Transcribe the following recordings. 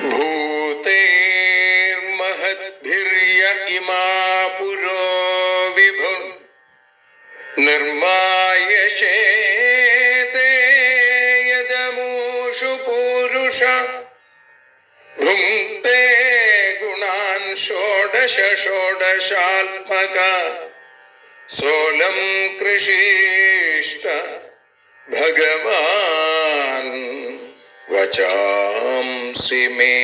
भूतेर्महद्भिर्य इमा पुरो विभुः निर्मायशेते यदमूषु पूरुष भुङ्क्ते गुणान् षोडश षोडशात्मका सोऽलं कृषीष्ट भगवान् वचांसि मे।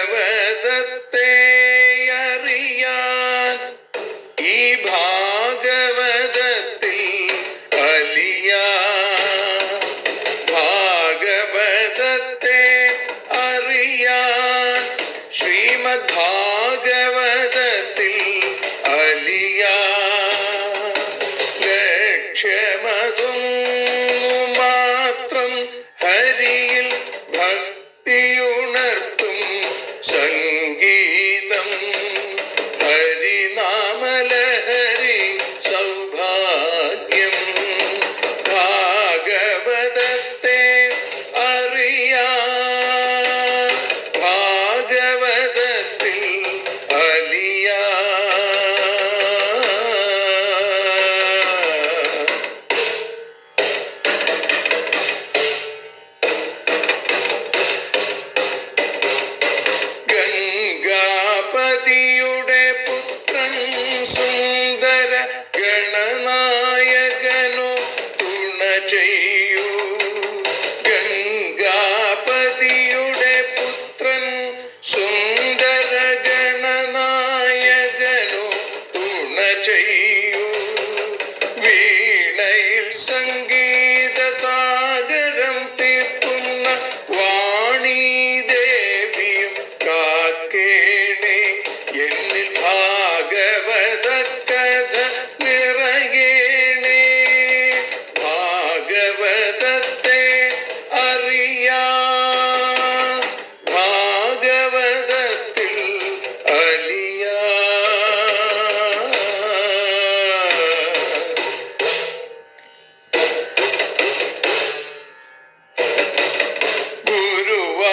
ഭാഗവതത്തെ അറിയാൻ ഈ ഭാഗവതത്തിൽ അലിയാൻ, ഭാഗവതത്തെ അറിയാൻ ശ്രീമദ് ഭാഗവതത്തിൽ അലിയാൻ, ലക്ഷ്യമതും മാത്രം ഹരിയിൽ ഭക്തിയുണർത്തും സംഗീതം ഹരിനാമലഹരി സൗഭാഗ്യം. ഭാഗവതത്തെ അറിയാൻ ഭാഗവതത്തിൽ അലിയാൻ. ഗംഗാപതിയുടെ പുത്രൻ സുന്ദര ഗണനായകനോ തുണ ചെയ്യൂ. ഗംഗാപതിയുടെ പുത്രൻ സുന്ദര ഗണനായകനോ തുണ ചെയ്യൂ. വീണയിൽ സംഗീത സാഗരം തീർക്കുന്ന വാണി ദേവിയും കാക്കേണേ, എന്നിൽ ഭാഗവത കഥ നിറയേണേ. ഭാഗവതത്തെ അറിയാൻ ഭാഗവതത്തിൽ അലിയാൻ.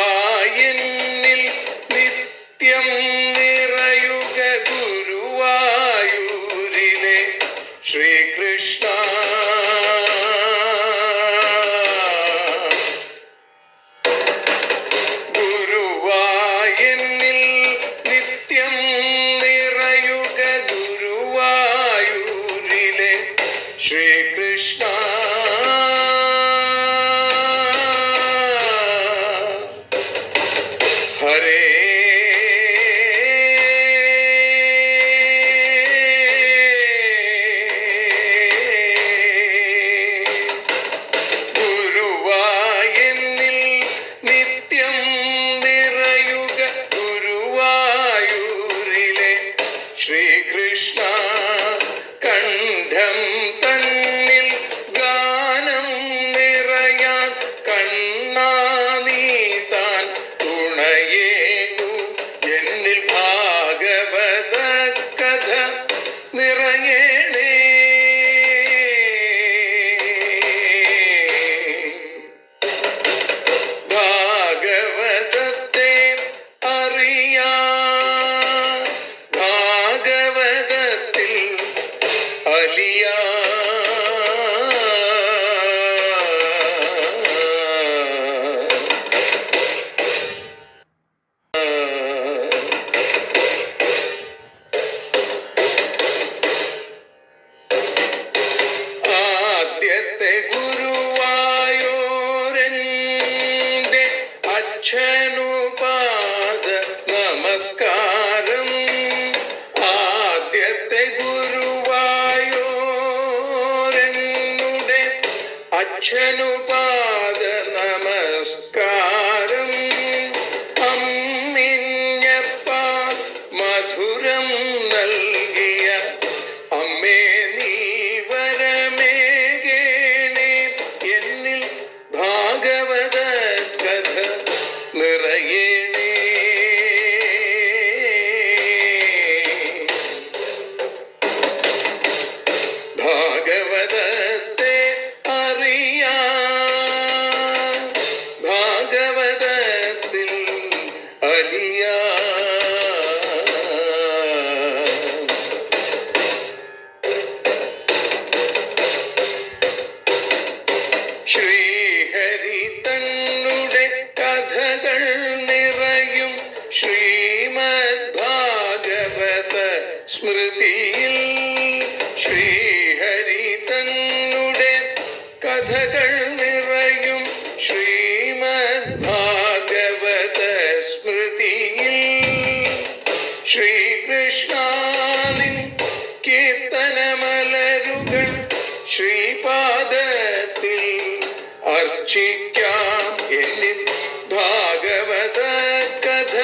ഗുരുവായൂരിൽ നിത്യം നിറയുക ഗുരുവായൂരിലെ ശ്രീകൃഷ്ണ. ഗുരുവായൂരിൽ നിത്യം നിറയുക ഗുരുവായൂരിലെ ശ്രീകൃഷ്ണ. ഹരേ ഗുരുവായൂരിൽ നിത്യം നിറയുക ഗുരുവായൂരിലെ ശ്രീകൃഷ്ണ. കണ്ഠം തന്നിൽ ഗാനം നിറയാൻ കണ്ണാ നീ താൻ തുണയേകു. എന്നിൽ ഭാഗവത കഥ നിറയേണേ. ഭാഗവതത്തെ അറിയാൻ ഭാഗവതത്തിൽ അലിയാൻ. ആദ്യത്തെ ഗുരുവായൂരന്റെ അച്ഛനുപാദ നമസ്കാരം. ആദ്യത്തെ ഗുരുവായൂരനുടെ അച്ഛനുപാദ നമസ്കാരം. അമ്മിഞ്ഞപ്പാൽ മധുരം നൽകിയ അമ്മേ നീ വരമേകേണേ, എന്നിൽ ഭാഗവത കഥ നിറയേണേ. ഭാഗവതത്തെ ശ്രീഹരി തന്നുടെ കഥകൾ നിറയും ശ്രീമദ് ഭാഗവത സ്മൃതിയിൽ. ശ്രീഹരി തന്നുടെ കഥകൾ നിറയും ശ്രീമദ് ഭാഗവത സ്മൃതിയിൽ. ശ്രീകൃഷ്ണാനിൻ കീർത്തനമലരുകൾ ശ്രീപാദത്തിൽ അർച്ചിക്കാം. എന്നിൽ ഭാഗവത കഥ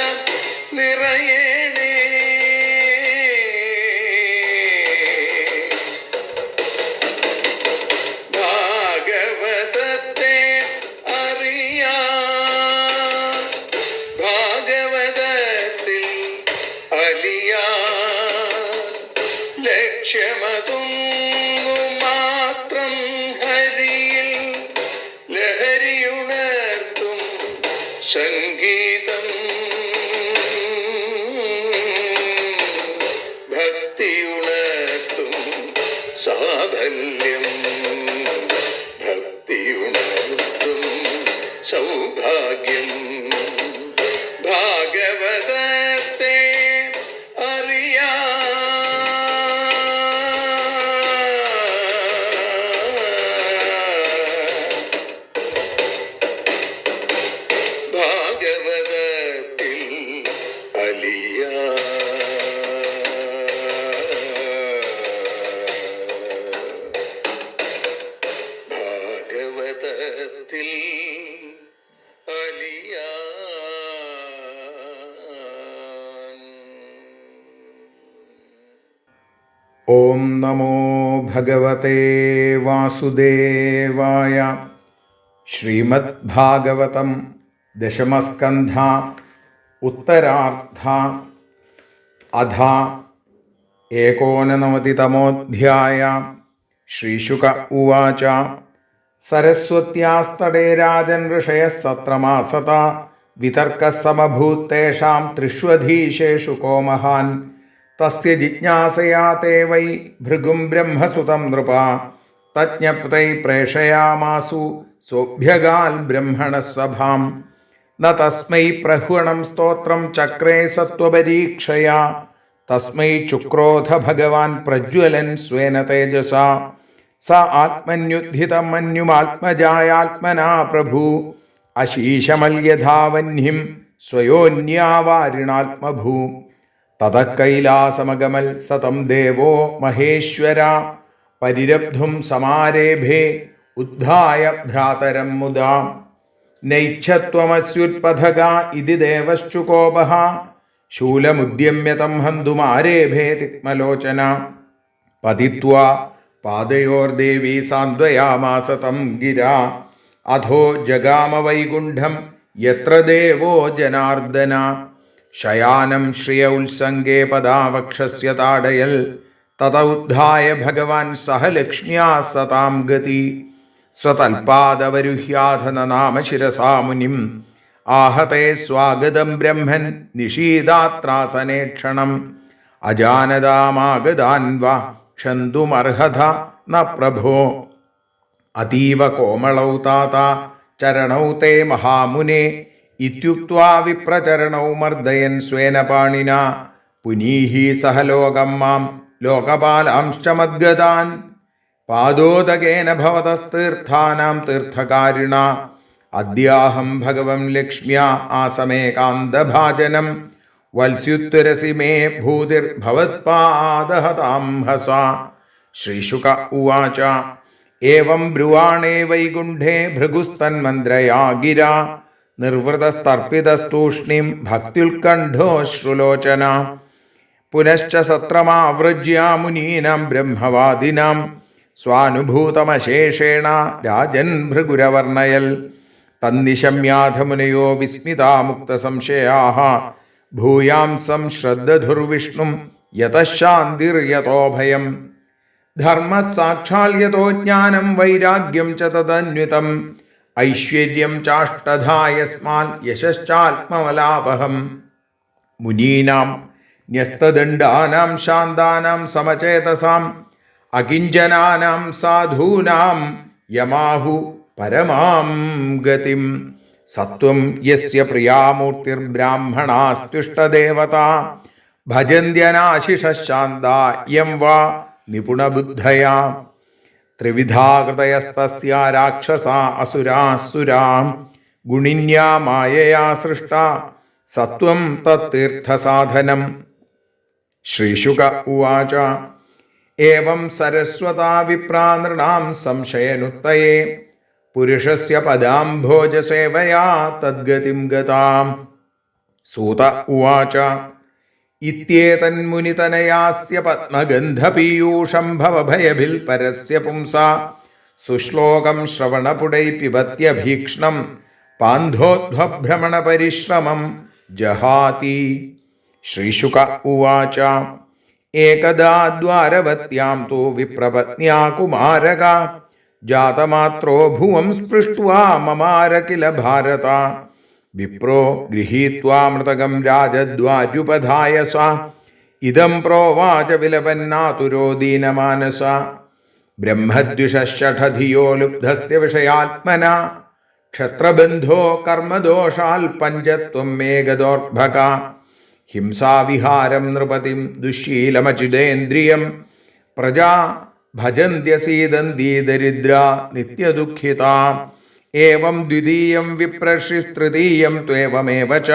നിറയണേ. ഭാഗവതത്തെ അറിയാം, ഭാഗവതത്തിൽ അലിയാൻ. ലക്ഷ്യമതൊന്നു മാത്രം ഹരിയിൽ ലഹരിയുണർത്തും സംഗീതം. ഭക്തിയുണർത്തും സാഫല്യം, ഭക്തിയുണർത്തും സൗഭാഗ്യം. ഭാഗവതത്തെ അറിയാം, ഭാഗവതത്തിൽ അലിയാൻ. ഭാഗവതത്തിൽ അലിയാൻ. ഓം നമോ ഭഗവതേ വാസുദേവായ. ശ്രീമദ് ഭാഗവതം ദശമസ്കന്ധ ഉത്തരാർദ്ധ. അധ ഏകോനനവതിതമോऽധ്യായ. ശ്രീശുക ഉവാച. സരസ്വത്യാസ്തടേ രാജൻ ഋഷയഃ സത്രമാസത. വിതർക്കः സമഭൂत् തേഷാം ത്രിഷ്വധീശേഷു കോ മഹാൻ. തസ്യ ജിജ്ഞാസയാ തേ വൈ ഭൃഗും ബ്രഹ്മസുതം നൃപ. തജ്ഞപ്തൈ പ്രേഷയാമാസു സോഭ്യഗാൽ ബ്രഹ്മണഃ സഭാം. ന തസ്മൈ പ്രഹ്വണം സ്തോത്രം ചക്രേ സത്വപരീക്ഷയാ. തസ്മൈ ചുക്രോധ ഭഗവാൻ പ്രജ്വലൻ സ്വേന തേജസാ. സ ആത്മന്യുദ്ധിതം മന്യുമാത്മജായാത്മനാ പ്രഭു. അശീശമല്യധാവന്യം സ്വയോന്യാവാരിണാത്മഭൂ. തതഃ കൈലാസമഗമൽ സതം ദേവോ മഹേശ്വര. പരിരബ്ധും സമാരേഭേ ഉദ്ധായ ഭ്രാതരം മുദാ. നൈച്ഛത്വമസ്യുത്പഥഗാ ഇതി ദേവശ്ചുകോപഃ. ശൂലമുദ്യമ്യതം ഹന്തുമാരേഭേ തിക്മലോചന. പതിത്വാ പാദയോർദേവീ സാന്ത്വയാമാസ തം ഗിരാ. അധോ ജഗാമ വൈകുണ്ഠം യത്ര ദേവോ ജനാർദ്ദന. ശയാനം ശ്രിയ ഉത്സംഗേ പദാവക്ഷസ്യ താടയൽ. തത ഉദ്ധായ ഭഗവാൻ സഹ ലക്ഷ്മ്യാ സതാം ഗതി. സ്വതൽപാദവരുഹ്യാധന നാമ ശിരസാ മുനിം. ആഹതേ സ്വാഗതം ബ്രഹ്മൻ നിഷീദാത്രാസനേ ക്ഷണം. അജാനതാമാഗതാൻ വാ ക്ഷന്തുമർഹത ന പ്രഭോ. അതീവ കോമളൗ താത ചരണൗ തേ മഹാമുനെ. ഇത്യുക്ത്വാ വിപ്രചരണൗ മർദ്ദയൻ സ്വേന പാണിനാ. പുനീഹി സഹ ലോകം മാം ലോകപാലാംശ്ച മദ്ഗതാൻ. പാദോദകേന ഭവതസ്തീർത്ഥാനാം തീർത്ഥകാരിണ. അദ്യാഹം ഭഗവൻ ലക്ഷ്മ്യാ ആസമേകാന്തഭാജനം. വത്സ്യുത്വരസി മേ ഭൂതിർഭവത്പാദഹതാം ഹസാ. ശ്രീശുക ഉവാച. ഏവം ബ്രുവാണേ വൈകുണ്ഠേ ഭൃഗുസ്തന്മന്ത്രയാ ഗിരാ. നിർവൃതസ്തർപ്പിതസ്തൂഷ്ണീം ഭക്ത്യുത്കണ്ഠോശ്രുലോചന. പുനശ്ച സത്രമാവൃജ്യ മുനീനാം ബ്രഹ്മവാദിനാം. സ്വാനുഭൂതമശേഷേണ രാജൻ ഭൃഗുരവർണയൽ. തന്നിശമ്യാധമുനയോ വിസ്മിതാ മുക്തസംശയാഃ. ഭൂയാംസം ശ്രദ്ധധുർവിഷ്ണും യതഃ ശാന്തിർയതോ ഭയം. ധർമ്മസാക്ഷാൽ യതോ ജ്ഞാനം വൈരാഗ്യം ച തദന്വിതം. ഐശ്വര്യം ചാഷ്ടധായസ്മാൽ യശശ്ചാത്മവലാപഹം. മുനീനാം ന്യസ്തദണ്ഡാനാം ശാന്താനാം സമചേതസാം. അകിഞ്ചനാനാം സാധൂനാം യമാഹു പരമാം ഗതിം. സത്വം യസ്യ പ്രിയാമൂർത്തിർബ്രാഹ്മണാസ്ത്യുഷ്ടദേവത ഭജന്ത്യനാശിഷശാന്താ യം വാ നിപുണബുദ്ധയാ. ത്രിവിധാകൃതയസ്തസ്യ രാക്ഷസാ അസുരാസുരാ ഗുണിന്യാ മായയാ സൃഷ്ട സത്വം തത്തീർത്ഥസാധനം. ശ്രീശുക ഉവാച ഏവം സരസ്വതാ വിപ്രാ നൃണാം സംശയനുത്തയേ പുരുഷസ്യ പദാംഭോജസേവയാ തദ്ഗതിം ഗതാം. സൂത ഉവാച ഇത്യേതന്മുനിതനയാസ്യ പത്മഗന്ധപീയൂഷം ഭവഭയഭിൽ പരസ്യ പുംസാ സുശ്ലോകം ശ്രവണപുടൈ പിബത്യഭീക്ഷ്ണം പാന്ധോധ്വഭ്രമണപരിശ്രമം ജഹാതി. ശ്രീശുക ഉവാച ഏകദാ ദ്വാരവത്യാം തു വിപ്രപത്ന്യാ കുമാരക ജാതമാത്രോ ഭുവം സ്പൃഷ്ട്വാ മമാര കില ഭാരത. വിപ്രോ ഗൃഹീത്വാ മൃതകം രാജദ്വാര്യുപധായ സ ഇദം പ്രോവാച വിലപന്നാതുരോ ദീനമാനസ. ബ്രഹ്മദ്വിഷഠധിയോ ലുബ്ധസ്യ വിഷയാത്മന ക്ഷത്രബന്ധോ കർമ്മദോഷാൽ പഞ്ചത്വം മേഘദോർഭക. ഹിംസാവിഹാരം നൃപതിം ദുശ്ശീലമചിതേന്ദ്രിയം പ്രജാ ഭജന്ത്യസീദന്തി ദരിദ്ര നിത്യദുഃഖിത. ഏവം ദ്വിതീയം വിപ്രഷിസ്തൃതീയം ത്വേവമേവ ച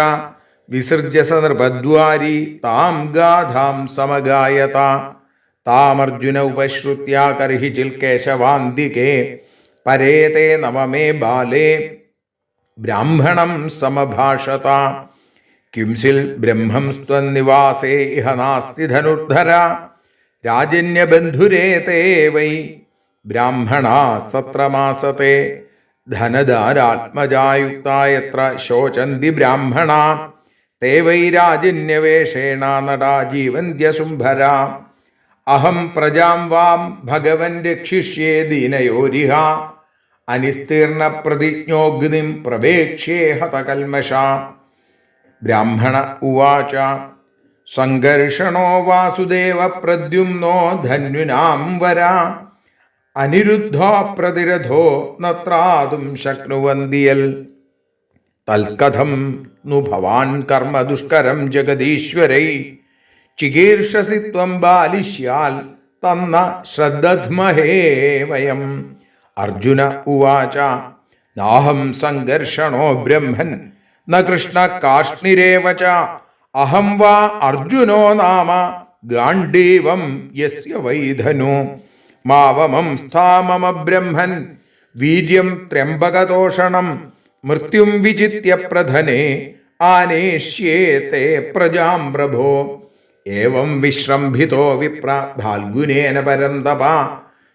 വിസൃജ്യ സ നൃപദ്വാരി താം ഗാഥാം സമഗായത. താമർജുന ഉപശ്രുത്യ കർഹിചിൽ കേശവാന്തികേ പരേതേ നവമേ ബാലേ ബ്രാഹ്മണം സമഭാഷത. കിംസിൽ ബ്രഹ്മം സ്ത്വന്നിവാസേ ഇഹ നാസ്തി ധനുർധര രാജന്യബന്ധുരേതേ വൈ ബ്രാഹ്മണാ സത്രമാസത്തെ. ധനധാരാത്മജായുക്തായത്ര ശോചന്തി ബ്രാഹ്മണാ തേ വൈ രാജന്യവേഷേണ നടാ ജീവന്ത്യശുംഭര. അഹം പ്രജാം വാം ഭഗവൻ രക്ഷിഷ്യേ ദീനയോരിഹ അനിസ്തീർണ പ്രതിജ്ഞോഗ്നിം പ്രവേക്ഷ്യേ ഹതകൽമഷ. ബ്രാഹ്മണ ഉവാച സംഘർഷണോ വാസുദേവ പ്രദ്യുമ്നോ ധന്യുനാം വര അനിരുദ്ധോ പ്രതിരഥോ നത്രാതും ശക്നുവന്തിയൽ. തൽക്കഥം നു ഭവാൻ കർമ്മ ദുഷ്കരം ജഗദീശ്വരൈ ചികീർഷസി ത്വം ബാലിഷ്യാൽ തന്ന ശ്രദ്ധധ്മഹേ വയം. അർജുന ഉവാച നാഹം സംഘർഷണോ ബ്രഹ്മൻ ന കൃഷ്ണ കാഷ്ണിരേവ ച അഹം വാ അർജുനോ നാമ ഗാണ്ഡീവം യസ്യ വൈധനു. മാവമം സ്ഥാമമ ബ്രഹ്മൻ വീര്യം ത്രയംബകതോഷണം മൃത്യും വിജിത്യ പ്രധനെ ആനേഷ്യേ പ്രജാം പ്രഭോ. ഏവം വിശ്രംഭിതോ വിപ്ര ഫാൽഗുനേന പരന്തപ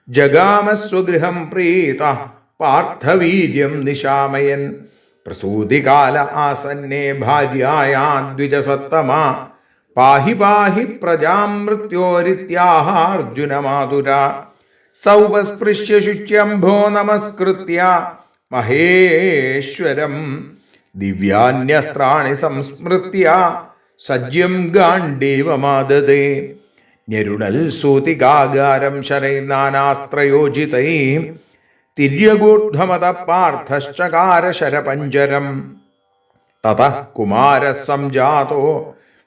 ജഗാമസ്വഗൃഹം പ്രീത പാർത്ഥവീര്യം നിശാമയൻ. പ്രസൂതികാല ആസന്നേ ഭാര്യായാ ദ്വിജസത്തമ പാഹി പാഹി പ്രജാം മൃത്യോരിത്യാഹാർജുനമാതുര. സൗപസ്പൃശ്യ ശുച്യംഭോ നമസ്കൃത്യ മഹേശ്വരം ദിവ്യാന്യസ്ത്രാണി സംസ്മൃത്യ സജ്യം ഗാണ്ഡീവമാദദേ. ഞരുണൽ സൂതികാഗാരം ശരൈർനാനാസ്ത്രയോജിതൈ തിര്യഗൂർധ്വമത പാർത്ഥശ്ചകാര ശരപഞ്ചരം. തതഃ കുമാരഃ സംജാതോ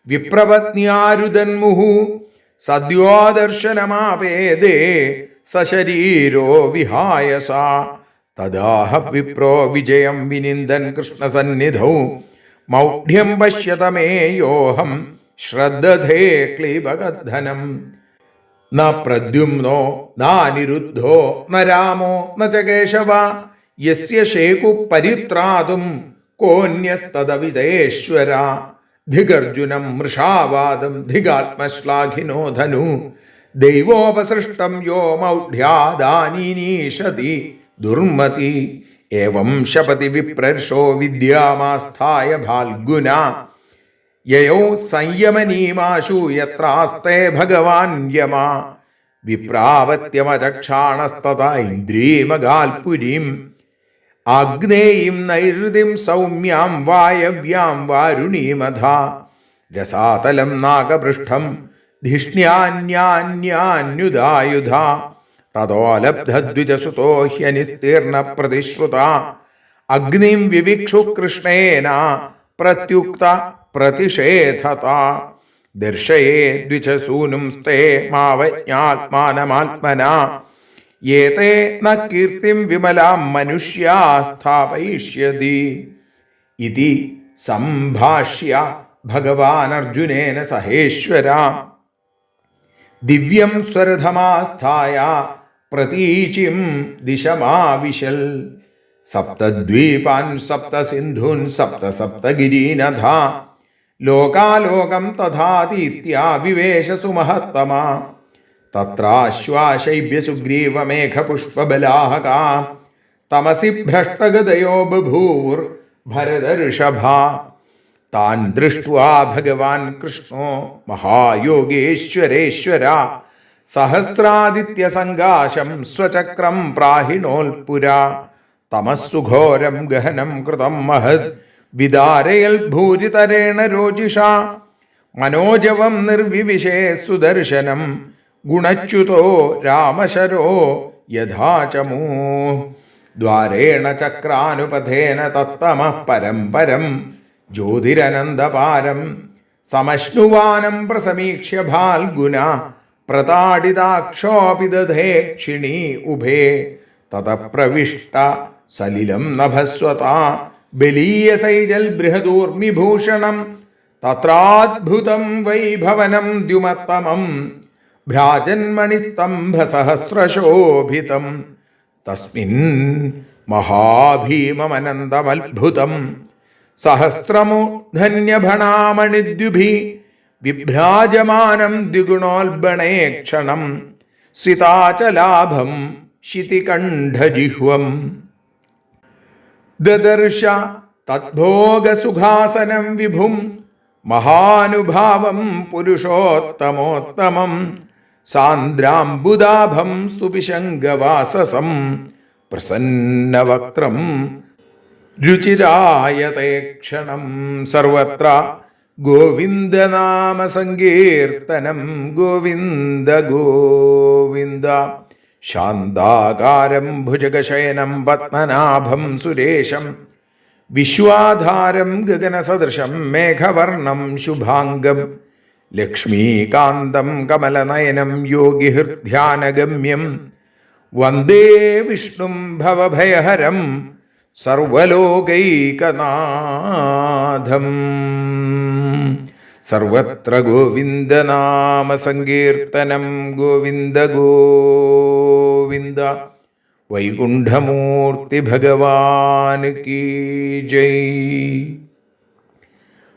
വിപ്രപത്ന്യാരുദന്മുഹു സദ്യോദർശനമാപേദേ സശരീരോ വിഹായസ. തദാഹ വിപ്രോ വിജയം വിനിന്ദൻ കൃഷ്ണസന്നിധൗ മൗഢ്യം പശ്യത മേ യോഹം ശ്രദ്ധധേ ക്ലീബകധനം. ന പ്രദ്യുമ്നോ നാനിരുദ്ധോ ന രാമോ ന ച കേശവ യസ്യ ശേകു പരിത്രാതും കോന്യസ്തദവിദേശ്വര. ധിഗർജുനം മൃഷാവാദം ധിഗാത്മശ്ലാഘിനോ ധനു ദൈവോപസൃഷ്ടം യോ മൗഢ്യാദാനീനീഷതി ദുർമതി. ഏവം ശപതി വിപ്രർഷോ വിദ്യാമാസ്ഥായ ഫാൽഗുന യയോ സംയമനീമാശു യത്രാസ്തേ ഭഗവാൻ യമ. വിപ്രാവത്യമചക്ഷാണസ്തത ഇന്ദ്രീമഗാൽപുരീം ആഗ്നേയും നൈരുതിം സൗമ്യാം വായവ്യാം വാരുണീമധ. രസാതലം നാഗപൃഷ്ഠം ധിഷ്ണ്യാന്യാന്യാന്യുധായുധ തതോലബ്ധദ്വിജസുതോ ഹ്യനിസ്തീർണ പ്രതിശ്രുത അഗ്നിം വിവിക്ഷു കൃഷ്ണേന പ്രത്യുക്ത പ്രതിഷേധത ദർശയേ ദ്വിജസൂനും സ്തേ മാവജ്ഞാത്മാനമാത്മനാ യേതേ ന കീർത്തിം വിമലാം മനുഷ്യാ സ്ഥാപയിഷ്യതി ഇതി സംഭാഷ്യ ഭഗവാൻ അർജുനേന സഹേശ്വര ദിവ്യം സ്വരഥമാസ്ഥായ പ്രതീചിം ദിശമാവിശൽ സപ്തദ്വീപാൻ സപ്തസിന്ധൂൻ സപ്തഗിരീനഥ ലോകാലോകം തഥാതീത്യ വിവേശ സുമഹത്തമ തത്രാശ്വാശൈഭ്യ സുഗ്രീവമേഘപുഷ്പബലാഹകാ തമസി ഭ്രഷ്ടഗതയോ ബഭൂർ ഭരതഋഷഭ താൻ ദൃഷ്ട്വാ ഭഗവാൻ കൃഷ്ണോ മഹായോഗേശ്വരേശ്വര സഹസ്രാദിത്യസങ്കാശം സ്വചക്രം പ്രാഹിണോൽപുരാ തമസ്സുഘോരം ഗഹനം കൃതം മഹത് വിദാരയൽ ഭൂരിതരേണ രോജിഷാ മനോജവം നിർവിവിശേ സുദർശനം ഗുണച്യുതോ രാമശരോ യഥാചമൂ ദ്വാരേണ ചക്രാനുപഥേന തത്തമഃ പരം പരം ജ്യോതിരനന്ദപാരം സമശ്നുവാനം പ്രസമീക്ഷ്യ ഭാൽഗുന പ്രതാഡിതാക്ഷോപി ദധേ ക്ഷിണീ ഉഭേ തതഃ പ്രവിഷ്ട സലിലം നഭസ്വതാ ബലീയസൈജൽ ബൃഹദൂർമിഭൂഷണം തത്രാദ്ഭുതം വൈഭവനം ദ്യുമത്തമം ഭ്രാജന്മണിസ്തംഭസഹസ്രശോഭിതം തസ്മിൻ മഹാഭീമമനന്തമത്ഭുതം സഹസ്രമൂർധന്യഭണാമണിദ്യുഭി വിഭ്രാജമാനം ദ്വിഗുണോൽബണേ ക്ഷണം സിതാചലാഭം ശിതികണ്ഠജിഹ്വം ദദർശ തദ്ഭോഗസുഖാസനം വിഭും മഹാനുഭാവം പുരുഷോത്തമോത്തമം സാന്ദ്രാംബുദാഭം സുപിശങ്കവാസസം പ്രസന്നവക്ത്രം രുചിരായതേ ക്ഷണം സർവത്ര ഗോവിന്ദനാമസങ്കീർത്തനം ഗോവിന്ദ ഗോവിന്ദ ശാന്താകാരം ഭുജഗശയനം പത്മനാഭം സുരേശം വിശ്വാധാരം ഗഗനസദൃശം മേഘവർണം ശുഭാംഗം ലക്ഷ്മീകാന്തം കമലനയനം യോഗിഹൃദ്ധ്യാനഗമ്യം വന്ദേ വിഷ്ണും ഭവഭയഹരം സർവലോകൈകനാഥം സർവത്ര ഗോവിന്ദനാമസങ്കീർത്തനം ഗോവിന്ദ ഗോവിന്ദ വൈകുണ്ഠമൂർത്തി ഭഗവാൻ കീ ജയ്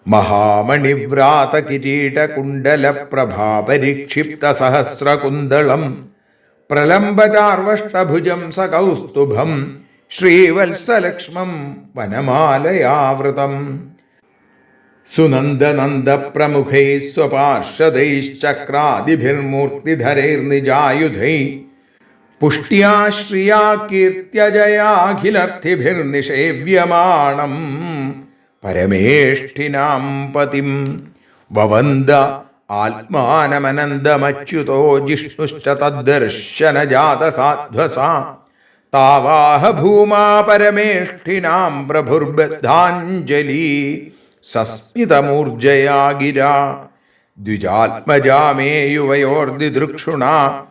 മഹാമണിവ്രാത കിരീട കുണ്ടല പ്രഭാപരിക്ഷിപ്ത സഹസ്രകുന്തളം പ്രലംബചാർവഷ്ടഭുജം സകൗസ്തുഭം ശ്രീവത്സലക്ഷ്മം വനമാലയാവൃതം സുനന്ദനന്ദപ്രമുഖൈ സ്വപാർഷദൈശ്ചക്രാദിഭിർമൂർത്തിധരൈർനിജായുധൈ പുഷ്ട്യാ ശ്രിയാ കീർത്യജയാഖിലർത്ഥിഭിർനിഷേവ്യമാണം പരമേഷ്ഠിനാം പതിം വവന്ദ ആത്മാനമനന്തമച്യുതോ ജിഷ്ണുശ്ച തദ്ദർശനജാതസാധ്വസാ താവാഹ ഭൂമാ പരമേഷ്ഠിനാം പ്രഭുർബദ്ധാഞ്ജലി സസ്മിതമൂർജയാ ഗിരാ ദ്വിജാത്മജാ മേ യുവയോർദിദൃക്ഷുണാ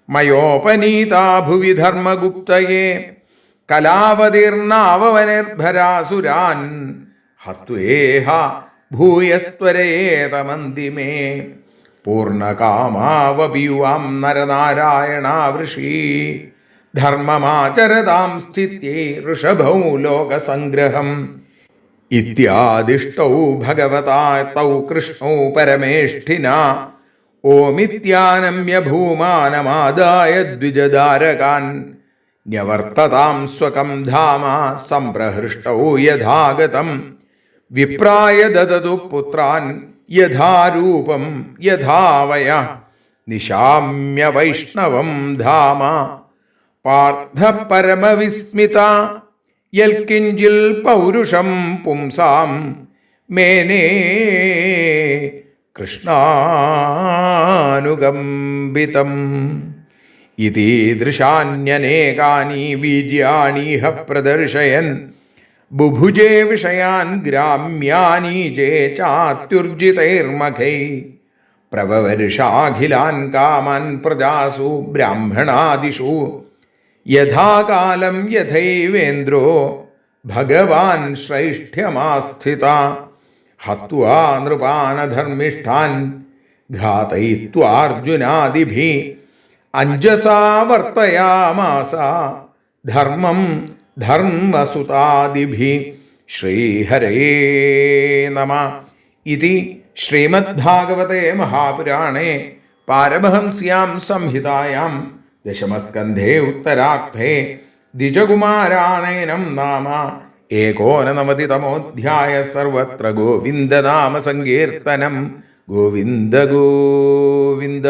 മയോപനീതാ ഭുവി ധർമ്മഗുപ്തയേ കലാവതീർണാവനിർഭരാസുരാൻ ഹത്വേഹ ഭൂയസ്ത്വരയേതമന്തിമേ പൂർണ്ണകാമാവപി യുവാം നരനാരായണാവൃഷീ ധർമ്മമാചരതാം സ്ഥിത്യൈ ഋഷഭൗ ലോകസംഗ്രഹം ഇത്യാദിഷ്ടൗ ഭഗവതാ തൗ കൃഷ്ണൗ പരമേഷ്ഠിനാ ഓമിത്യാനമ്യ ഭൂമാനമാദായ ദ്വിജദാരകാൻ ന്യവർത്തതാം സ്വകം ധാമ സംപ്രഹൃഷ്ടൗ യഥാഗതം വിപ്രായ ദദതു പുത്രാൻ യഥാരൂപം യഥാവയ നിശാമ്യ വൈഷ്ണവം ധാമ പാർത്ഥ പരമവിസ്മിത യൽക്കിഞ്ചിൽ പൗരുഷം പുംസാം മേനേ കൃഷ്ണാനുകമ്പിതം ഇതീദൃശാന്യനേകാനി വീര്യാണീഹ പ്രദർശയൻ ബുഭുജേ വിഷയാൻ ഗ്രാമ്യാനീജേ ചാത്യുർജിതൈർമഖൈ പ്രവവർഷാഖിലാൻ കാമാൻ പ്രജാസു ബ്രാഹ്മണാദിഷു യഥാകാലം യഥൈവേന്ദ്രോ ഭഗവാൻ ശ്രൈഷ്ഠ്യമാസ്ഥിത ഹത്വാ നൃപാനധർമ്മിഷ്ഠാൻ ഘാതയിത്വാർജുനാദിഭിः അഞ്ജസാ വർത്തയാമാസ ധർമ്മം ധർമ്മസുതാദിഭിः. ശ്രീഹരേ നമഃ. ഇതി ശ്രീമദ്ഭാഗവതേ മഹാപുരാണേ പാരമഹംസ്യാം സംഹിതായാം ദശമസ്കന്ധേ ഉത്തരാർത്ഥേ ദ്വിജകുമാരാണേനം നാമ ഏകോനനവതിതമോധ്യായ. സർവത്ര ഗോവിന്ദനാമ സങ്കീർത്തനം. ഗോവിന്ദ ഗോവിന്ദ.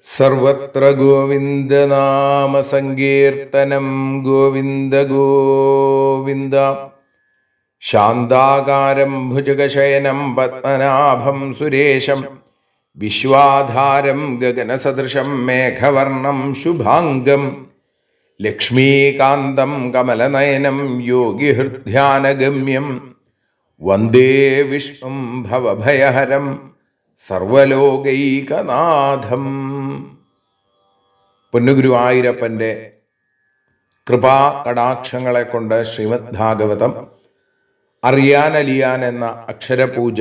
സർവത്ര ഗോവിന്ദനാമ സങ്കീർത്തനം. ഗോവിന്ദ ഗോവിന്ദ. ശാന്താകാരം ഭുജഗശയനം പത്മനാഭം സുരേശം വിശ്വാധാരം ഗഗനസദൃശം മേഘവർണം ശുഭാംഗം ലക്ഷ്മീകാന്തം കമലനയനം യോഗിഹൃദ്ധ്യാനഗമ്യം വന്ദേ വിഷ്ണും ഭവഭയഹരം സർവലോകൈകനാഥം. പൊന്നുഗുരുവായൂരപ്പൻ്റെ കൃപാ കടാക്ഷങ്ങളെ കൊണ്ട് ശ്രീമദ് ഭാഗവതം അറിയാനലിയാൻ എന്ന അക്ഷരപൂജ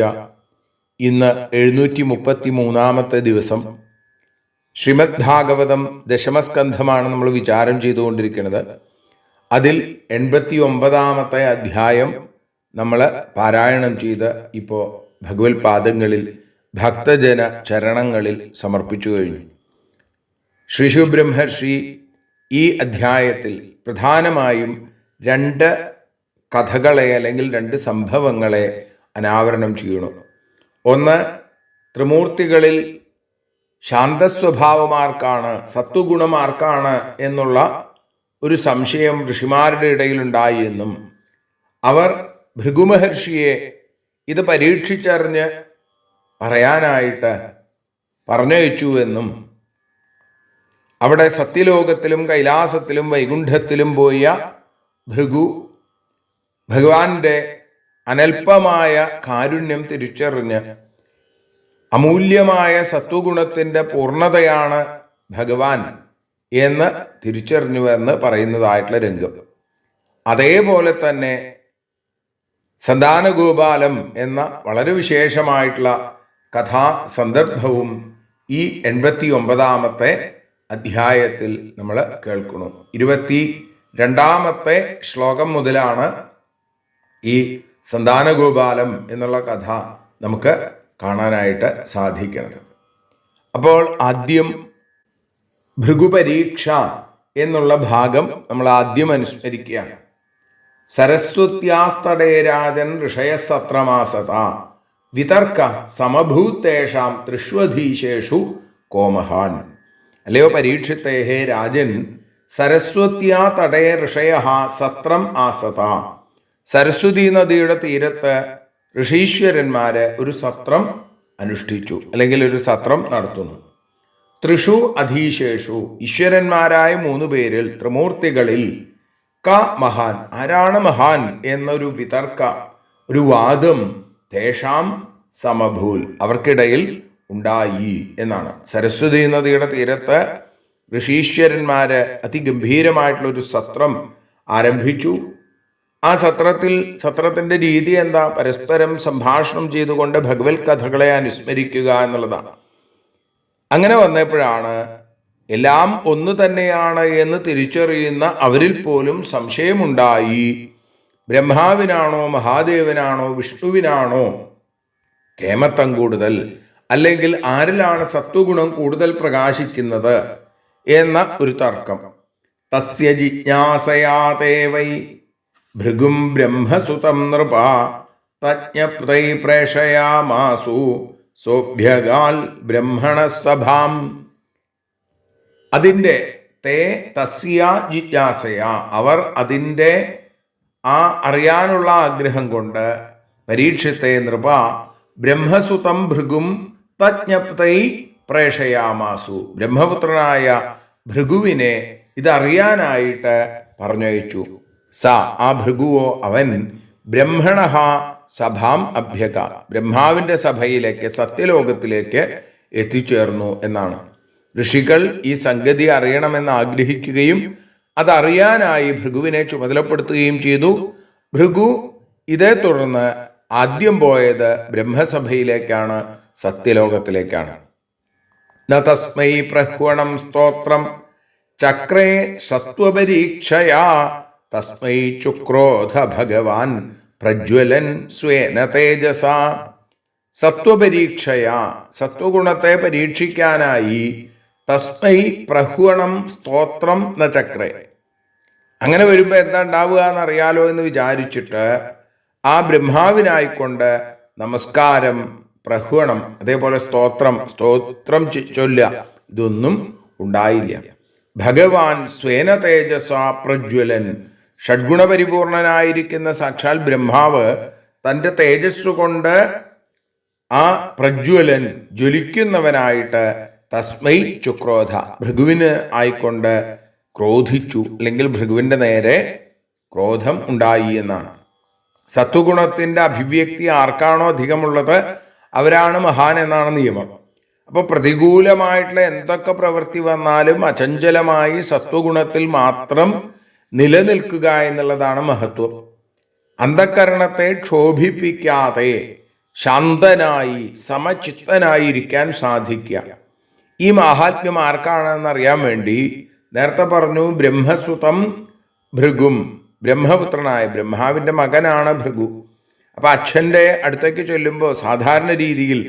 ഇന്ന് 733 ദിവസം. ശ്രീമദ് ഭാഗവതം ദശമസ്കന്ധമാണ് നമ്മൾ വിചാരം ചെയ്തുകൊണ്ടിരിക്കുന്നത്. അതിൽ 89 അധ്യായം നമ്മൾ പാരായണം ചെയ്ത് ഇപ്പോൾ ഭഗവത് പാദങ്ങളിൽ ഭക്തജന ചരണങ്ങളിൽ സമർപ്പിച്ചു കഴിഞ്ഞു. ശ്രീ ശുബ്രഹ്മർഷി ഈ അധ്യായത്തിൽ പ്രധാനമായും 2 കഥകളെ അല്ലെങ്കിൽ 2 സംഭവങ്ങളെ അനാവരണം ചെയ്യണം. ഒന്ന്, ത്രിമൂർത്തികളിൽ ശാന്തസ്വഭാവമാർക്കാണ്, സത്വഗുണമാർക്കാണ് എന്നുള്ള ഒരു സംശയം ഋഷിമാരുടെ ഇടയിലുണ്ടായി എന്നും അവർ ഭൃഗുമഹർഷിയെ ഇത് പരീക്ഷിച്ചറിഞ്ഞ് പറയാനായിട്ട് പറഞ്ഞയച്ചു എന്നും അവിടെ സത്യലോകത്തിലും കൈലാസത്തിലും വൈകുണ്ഠത്തിലും പോയ ഭൃഗു ഭഗവാന്റെ അനൽപമായ കാരുണ്യം തിരിച്ചറിഞ്ഞ് അമൂല്യമായ സത്വഗുണത്തിൻ്റെ പൂർണ്ണതയാണ് ഭഗവാൻ എന്ന് തിരിച്ചറിഞ്ഞുവെന്ന് പറയുന്നതായിട്ടുള്ള രംഗം. അതേപോലെ തന്നെ സന്താനഗോപാലം എന്ന വളരെ വിശേഷമായിട്ടുള്ള കഥാസന്ദർഭവും ഈ 89 അധ്യായത്തിൽ നമ്മൾ കേൾക്കുന്നു. 22 ശ്ലോകം മുതലാണ് ഈ സന്താനഗോപാലം എന്നുള്ള കഥ നമുക്ക് കാണാനായിട്ട് സാധിക്കുന്നത്. അപ്പോൾ ആദ്യം ഭൃഗുപരീക്ഷ എന്നുള്ള ഭാഗം നമ്മൾ ആദ്യം അനുസ്മരിക്കുകയാണ്. സരസ്വത്യാസ്തടേരാജൻ ഋഷയസത്രമാസത വിതർക്ക സമഭൂത്തേഷാം തൃഷ്വധീശേഷു കോമഹാൻ. അല്ലയോ പരീക്ഷിത്തേ, ഹേ രാജൻ, സരസ്വത്യാ തടേ ഋഷയ സത്രം ആസത. സരസ്വതി നദിയുടെ തീരത്ത് ഋഷീശ്വരന്മാര് ഒരു സത്രം അനുഷ്ഠിച്ചു, അല്ലെങ്കിൽ ഒരു സത്രം നടത്തുന്നു. തൃഷു അധീശേഷു, ഈശ്വരന്മാരായ 3 പേരിൽ, ത്രിമൂർത്തികളിൽ, ക മഹാൻ, ആരാണ് മഹാൻ എന്നൊരു വിതർക്ക, ഒരു വാദം, തേഷാം സമഭൂൽ, അവർക്കിടയിൽ ഉണ്ടായി എന്നാണ്. സരസ്വതി നദിയുടെ തീരത്ത് ഋഷീശ്വരന്മാര് അതിഗംഭീരമായിട്ടുള്ളൊരു സത്രം ആരംഭിച്ചു. ആ സത്രത്തിന്റെ രീതി എന്താ? പരസ്പരം സംഭാഷണം ചെയ്തുകൊണ്ട് ഭഗവത് കഥകളെ അനുസ്മരിക്കുക എന്നുള്ളതാണ്. അങ്ങനെ വന്നപ്പോഴാണ് എല്ലാം ഒന്ന് തന്നെയാണ് എന്ന് തിരിച്ചറിയുന്ന അവരിൽ പോലും സംശയമുണ്ടായി. ബ്രഹ്മാവിനാണോ, മഹാദേവനാണോ, വിഷ്ണുവിനാണോ കേമത്തം കൂടുതൽ, അല്ലെങ്കിൽ ആരിലാണ് സത്വഗുണം കൂടുതൽ പ്രകാശിക്കുന്നത് എന്ന ഒരു തർക്കം. തസ്യ ജിജ്ഞാസയാ തേ ഭൃഗും ബ്രഹ്മസുതം നൃപ തജ്ഞപ്തൈ പ്രേഷയാമാസു സോഭ്യഗാൽ ബ്രഹ്മണസഭാം. അതിൻ്റെ തസ്യ ജിജ്ഞാസയ, അവർ അതിൻ്റെ ആ അറിയാനുള്ള ആഗ്രഹം കൊണ്ട് പരീക്ഷത്തെ നൃപ ബ്രഹ്മസുതം ഭൃഗും തജ്ഞപ്തൈ പ്രേഷയാമാസു. ബ്രഹ്മപുത്രനായ ഭൃഗുവിനെ ഇതറിയാനായിട്ട് പറഞ്ഞയച്ചു. ആ ഭൃഗുവോ അവൻ ബ്രഹ്മണഃ സഭാം അഭ്യക, ബ്രഹ്മാവിന്റെ സഭയിലേക്ക്, സത്യലോകത്തിലേക്ക് എത്തിച്ചേർന്നു എന്നാണ്. ഋഷികൾ ഈ സംഗതി അറിയണമെന്ന് ആഗ്രഹിക്കുകയും അതറിയാനായി ഭൃഗുവിനെ ചുമതലപ്പെടുത്തുകയും ചെയ്തു. ഭൃഗു ഇതേ തുടർന്ന് ആദ്യം പോയത് ബ്രഹ്മസഭയിലേക്കാണ്, സത്യലോകത്തിലേക്കാണ്. ന തസ്മൈ പ്രഹ്വണം സ്തോത്രം ചക്രേ സത്വപരീക്ഷയാ തസ്മൈ ചുക്രോധ ഭഗവാൻ പ്രജ്വലൻ സ്വേന തേജസ. സത്വപരീക്ഷയാ, സത്വഗുണത്തെ പരീക്ഷിക്കാനായി തസ്മൈ പ്രഹ്വണം സ്തോത്രം ന ചക്രേ. അങ്ങനെ വരുമ്പോൾ എന്താ ഉണ്ടാവുക എന്നറിയാലോ എന്ന് വിചാരിച്ചിട്ട് ആ ബ്രഹ്മാവിനായിക്കൊണ്ട് നമസ്കാരം, പ്രഹ്വണം, അതേപോലെ സ്തോത്രം ചൊല്ലുക, ഇതൊന്നും ഉണ്ടായില്ല. ഭഗവാൻ സ്വേന തേജസ പ്രജ്വലൻ, ഷഡ്ഗുണപരിപൂർണനായിരിക്കുന്ന സാക്ഷാൽ ബ്രഹ്മാവ് തൻ്റെ തേജസ് കൊണ്ട് ആ പ്രജ്വലൻ, ജ്വലിക്കുന്നവനായിട്ട് തസ്മൈ ചുക്രോധ, ഭൃഗുവിന് ആയിക്കൊണ്ട് ക്രോധിച്ചു, അല്ലെങ്കിൽ ഭൃഗുവിൻ്റെ നേരെ ക്രോധം ഉണ്ടായി എന്നാണ്. സത്വഗുണത്തിൻ്റെ അഭിവ്യക്തി ആർക്കാണോ അധികമുള്ളത് അവരാണ് മഹാൻ എന്നാണ് നിയമം. അപ്പോൾ പ്രതികൂലമായിട്ടുള്ള എന്തൊക്കെ പ്രവൃത്തി വന്നാലും അചഞ്ചലമായി സത്വഗുണത്തിൽ മാത്രം നിലനിൽക്കുക എന്നുള്ളതാണ് മഹത്വം. അന്ധകരണത്തെ ക്ഷോഭിപ്പിക്കാതെ ശാന്തനായി സമചിത്തനായി ഇരിക്കാൻ സാധിക്കുക. ഈ മഹാത്മ്യം ആർക്കാണെന്ന് അറിയാൻ വേണ്ടി നേരത്തെ പറഞ്ഞു, ബ്രഹ്മസുതം ഭൃഗും, ബ്രഹ്മപുത്രനായ ബ്രഹ്മാവിൻ്റെ മകനാണ് ഭൃഗു. അപ്പൊ അച്ഛൻ്റെ അടുത്തേക്ക് ചൊല്ലുമ്പോൾ സാധാരണ രീതിയിൽ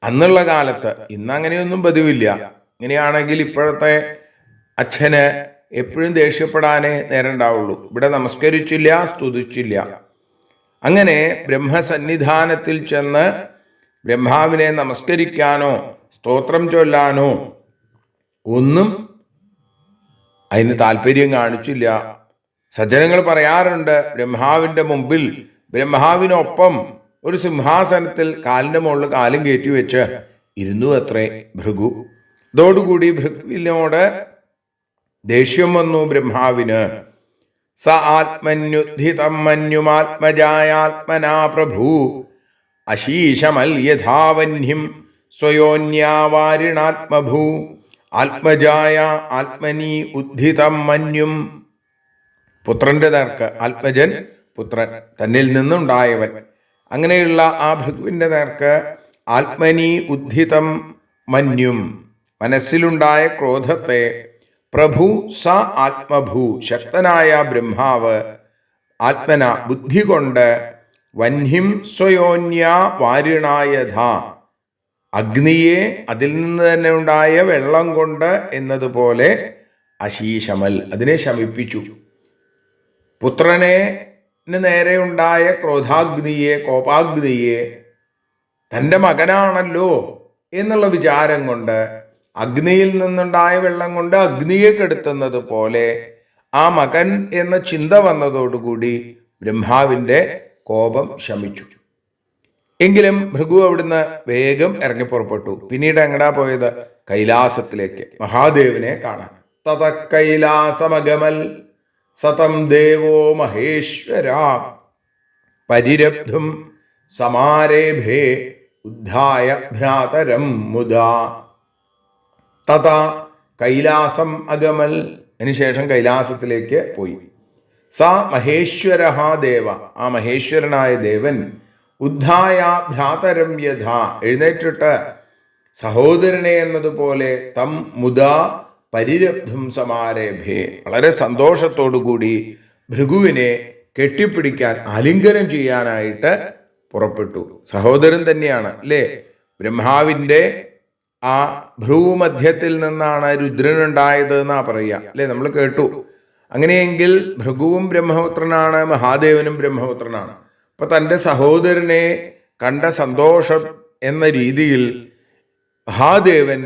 അന്നുള്ള കാലത്ത്, ഇന്ന് അങ്ങനെയൊന്നും പതിവില്ല, ഇങ്ങനെയാണെങ്കിൽ ഇപ്പോഴത്തെ അച്ഛന് എപ്പോഴും ദേഷ്യപ്പെടാനേ നേരം ഉണ്ടാവുള്ളൂ. ഇവിടെ നമസ്കരിച്ചില്ല, സ്തുതിച്ചില്ല. അങ്ങനെ ബ്രഹ്മസന്നിധാനത്തിൽ ചെന്ന് ബ്രഹ്മാവിനെ നമസ്കരിക്കാനോ സ്തോത്രം ചൊല്ലാനോ ഒന്നും അതിന് താല്പര്യം കാണിച്ചില്ല. സജ്ജനങ്ങൾ പറയാറുണ്ട്, ബ്രഹ്മാവിൻ്റെ മുമ്പിൽ ബ്രഹ്മാവിനൊപ്പം ഒരു സിംഹാസനത്തിൽ കാലിൻ്റെ മുകളിൽ കാലും കയറ്റി വെച്ച് ഇരുന്നു അത്രേ ഭൃഗു. ഇതോടുകൂടി ഭൃഗുവിനോട് ദേഷ്യം വന്നു ബ്രഹ്മാവിന്. സ ആത്മന്യുദ്ധിതം മന്യുമാത്മജായാത്മനാ പ്രഭു അശീശമൽ യഥാവന്യം സ്വയോന്യാവാരിണാത്മഭൂ ആത്മജായ ആത്മനി ഉദ്ധിതം മന്യും. പുത്രന്റെ നേർക്ക്, ആത്മജൻ പുത്രൻ, തന്നിൽ നിന്നുണ്ടായവൻ, അങ്ങനെയുള്ള ആ ഭൃഗുവിൻ്റെ നേർക്ക് ആത്മനി ഉദ്ധിതം മന്യും, മനസ്സിലുണ്ടായ ക്രോധത്തെ, പ്രഭു സ ആത്മഭൂ, ശക്തനായ ബ്രഹ്മാവ് ആത്മന ബുദ്ധി കൊണ്ട്, വന്ഹിം സ്വയോന്യ വാരിണായഥ, അഗ്നിയെ അതിൽ നിന്ന് തന്നെ ഉണ്ടായ വെള്ളം കൊണ്ട് എന്നതുപോലെ അശീശമൽ, അതിനെ ശമിപ്പിച്ചു. പുത്രനെ നേരെ ഉണ്ടായ ക്രോധാഗ്നിയെ, കോപാഗ്നിയെ തൻ്റെ മകനാണല്ലോ എന്നുള്ള വിചാരം കൊണ്ട്, അഗ്നിയിൽ നിന്നുണ്ടായ വെള്ളം കൊണ്ട് അഗ്നിയെ കെടുത്തുന്നത് പോലെ ആ മകൻ എന്ന ചിന്ത വന്നതോടുകൂടി ബ്രഹ്മാവിൻ്റെ കോപം ശമിച്ചു. എങ്കിലും ഭൃഗു അവിടുന്ന് വേഗം ഇറങ്ങി പുറപ്പെട്ടു. പിന്നീട് എങ്ങടാ പോയത്? കൈലാസത്തിലേക്ക്, മഹാദേവനെ കാണാൻ. തത കൈലാസമഗമൽ സതം ദേവോ മഹേശ്വര പരിരബ്ധും സമാരേഭേ ഉദ്ധായ ഭ്രാതരം മുദാ. തത കൈലാസം അഗമൽ, അതിനുശേഷം കൈലാസത്തിലേക്ക് പോയി. സ മഹേശ്വര ദേവ, ആ മഹേശ്വരനായ ദേവൻ, ഉദ്ധായ ഭ്രാതരം യഥ, എഴുന്നേറ്റിട്ട് സഹോദരനെ എന്നതുപോലെ, തം മുദാ പരിരബ്ധും സമാരേഭേ, വളരെ സന്തോഷത്തോടുകൂടി ഭൃഗുവിനെ കെട്ടിപ്പിടിക്കാൻ, ആലിംഗനം ചെയ്യാനായിട്ട് പുറപ്പെട്ടു. സഹോദരൻ തന്നെയാണ് അല്ലേ? ബ്രഹ്മാവിൻ്റെ ആ ഭ്രൂമധ്യത്തിൽ നിന്നാണ് രുദ്രനുണ്ടായത് എന്നാ പറയുക അല്ലേ? നമ്മൾ കേട്ടു. അങ്ങനെയെങ്കിൽ ഭൃഗുവും ബ്രഹ്മപുത്രനാണ്, മഹാദേവനും ബ്രഹ്മപുത്രനാണ്. അപ്പൊ തൻ്റെ സഹോദരനെ കണ്ട സന്തോഷം എന്ന രീതിയിൽ മഹാദേവൻ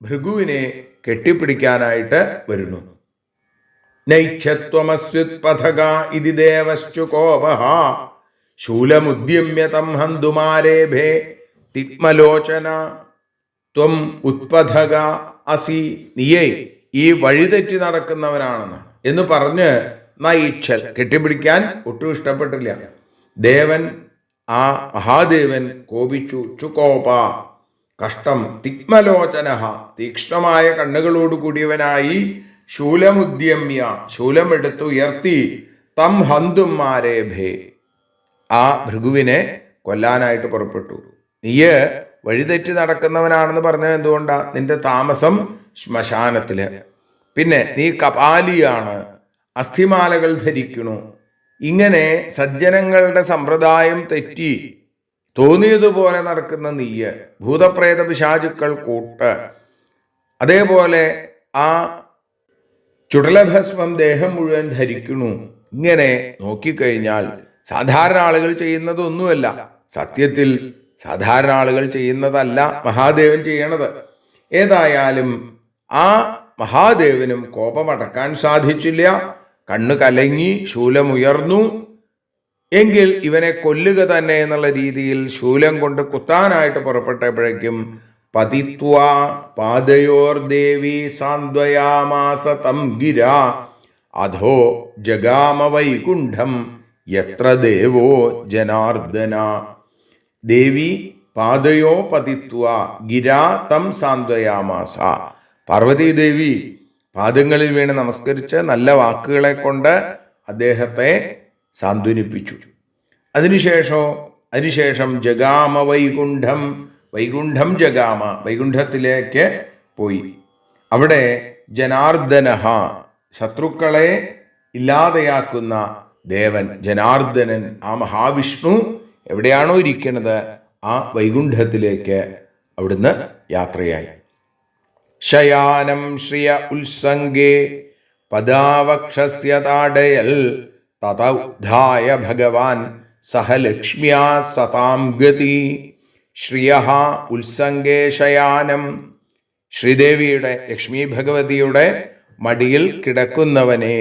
ഭൃഗുവിനെ കെട്ടിപ്പിടിക്കാനായിട്ട് വരുന്നു. നൈച്ഛത്വമസ്യുത്പഥക ഇതി ദേവശ്ചു കോപഃ ശൂലമുദ്യമ്യ തം ഹന്തുമാരേഭേ തിഗ്മലോചന ത്വം ഉത്പഥക അസി, നീയേ ഈ വഴിതെറ്റി നടക്കുന്നവനാണെന്ന് എന്ന് പറഞ്ഞ് നയിച്ചൽ, കെട്ടിപ്പിടിക്കാൻ ഒട്ടും ഇഷ്ടപ്പെട്ടില്ല. ദേവൻ, ആ മഹാദേവൻ കോപിച്ചു. ചുകോപ, കഷ്ടം. തിക്മലോചന, തീക്ഷ്ണമായ കണ്ണുകളോട് കൂടിയവനായി ശൂലമുദ്യമ്യ, ശൂലമെടുത്തുയർത്തി തം ഹന്തും ആരേഭേ, ആ ഭൃഗുവിനെ കൊല്ലാനായിട്ട് പുറപ്പെട്ടു. നീയ് വഴിതെറ്റി നടക്കുന്നവനാണെന്ന് പറഞ്ഞത് എന്തുകൊണ്ടാ? നിന്റെ താമസം ശ്മശാനത്തില്. പിന്നെ നീ കപാലിയാണ്, അസ്ഥിമാലകൾ ധരിക്കണു. ഇങ്ങനെ സജ്ജനങ്ങളുടെ സമ്പ്രദായം തെറ്റി തോന്നിയതുപോലെ നടക്കുന്ന നീയ്, ഭൂതപ്രേത പിശാചുക്കൾ കൂട്ട്, അതേപോലെ ആ ചുടലഭസ്മം ദേഹം മുഴുവൻ ധരിക്കണു. ഇങ്ങനെ നോക്കിക്കഴിഞ്ഞാൽ സാധാരണ ആളുകൾ ചെയ്യുന്നതൊന്നുമല്ല. സത്യത്തിൽ സാധാരണ ആളുകൾ ചെയ്യുന്നതല്ല മഹാദേവൻ ചെയ്യണത്. ഏതായാലും ആ മഹാദേവനും കോപമടക്കാൻ സാധിച്ചില്ല. കണ്ണ് കലങ്ങി, ശൂലമുയർന്നു. എങ്കിൽ ഇവനെ കൊല്ലുക തന്നെ എന്നുള്ള രീതിയിൽ ശൂലം കൊണ്ട് കുത്താനായിട്ട് പുറപ്പെട്ടപ്പോഴേക്കും പതിത്വാ പാദയോർ ദേവി സാന്ത്വയാമാസ തം ഗിര അധോ ജഗാമ വൈകുണ്ഠം യത്ര ദേവോ ജനാർദ്ദന. ദേവി പാദയോ പതിത്വാ ഗിരാ തം സാന്ത്വയാമാസ. പാർവതീദേവി പാദങ്ങളിൽ വീണ് നമസ്കരിച്ച് നല്ല വാക്കുകളെ കൊണ്ട് അദ്ദേഹത്തെ സാന്ത്വനിപ്പിച്ചു. അതിനുശേഷം ജഗാമ വൈകുണ്ഠം, വൈകുണ്ഠം ജഗാമ, വൈകുണ്ഠത്തിലേക്ക് പോയി. അവിടെ ജനാർദ്ദനഃ, ശത്രുക്കളെ ഇല്ലാതെയാക്കുന്ന ദേവൻ ജനാർദ്ദനൻ, ആ മഹാവിഷ്ണു എവിടെയാണോ ഇരിക്കുന്നത് ആ വൈകുണ്ഠത്തിലേക്ക് അവിടുന്ന് യാത്രയായി. ശയാനം ശ്രിയ ഉത്സംഗേ പദാവക്ഷസ്യ താടയൽ തത ഉദ്ധായ ഭഗവാൻ സഹ ലക്ഷ്മ്യാ സതാം ഗതി. ശ്രിയഃ ഉത്സംഗേ ശയാനം, ശ്രീദേവിയുടെ, ലക്ഷ്മി ഭഗവതിയുടെ മടിയിൽ കിടക്കുന്നവനെ,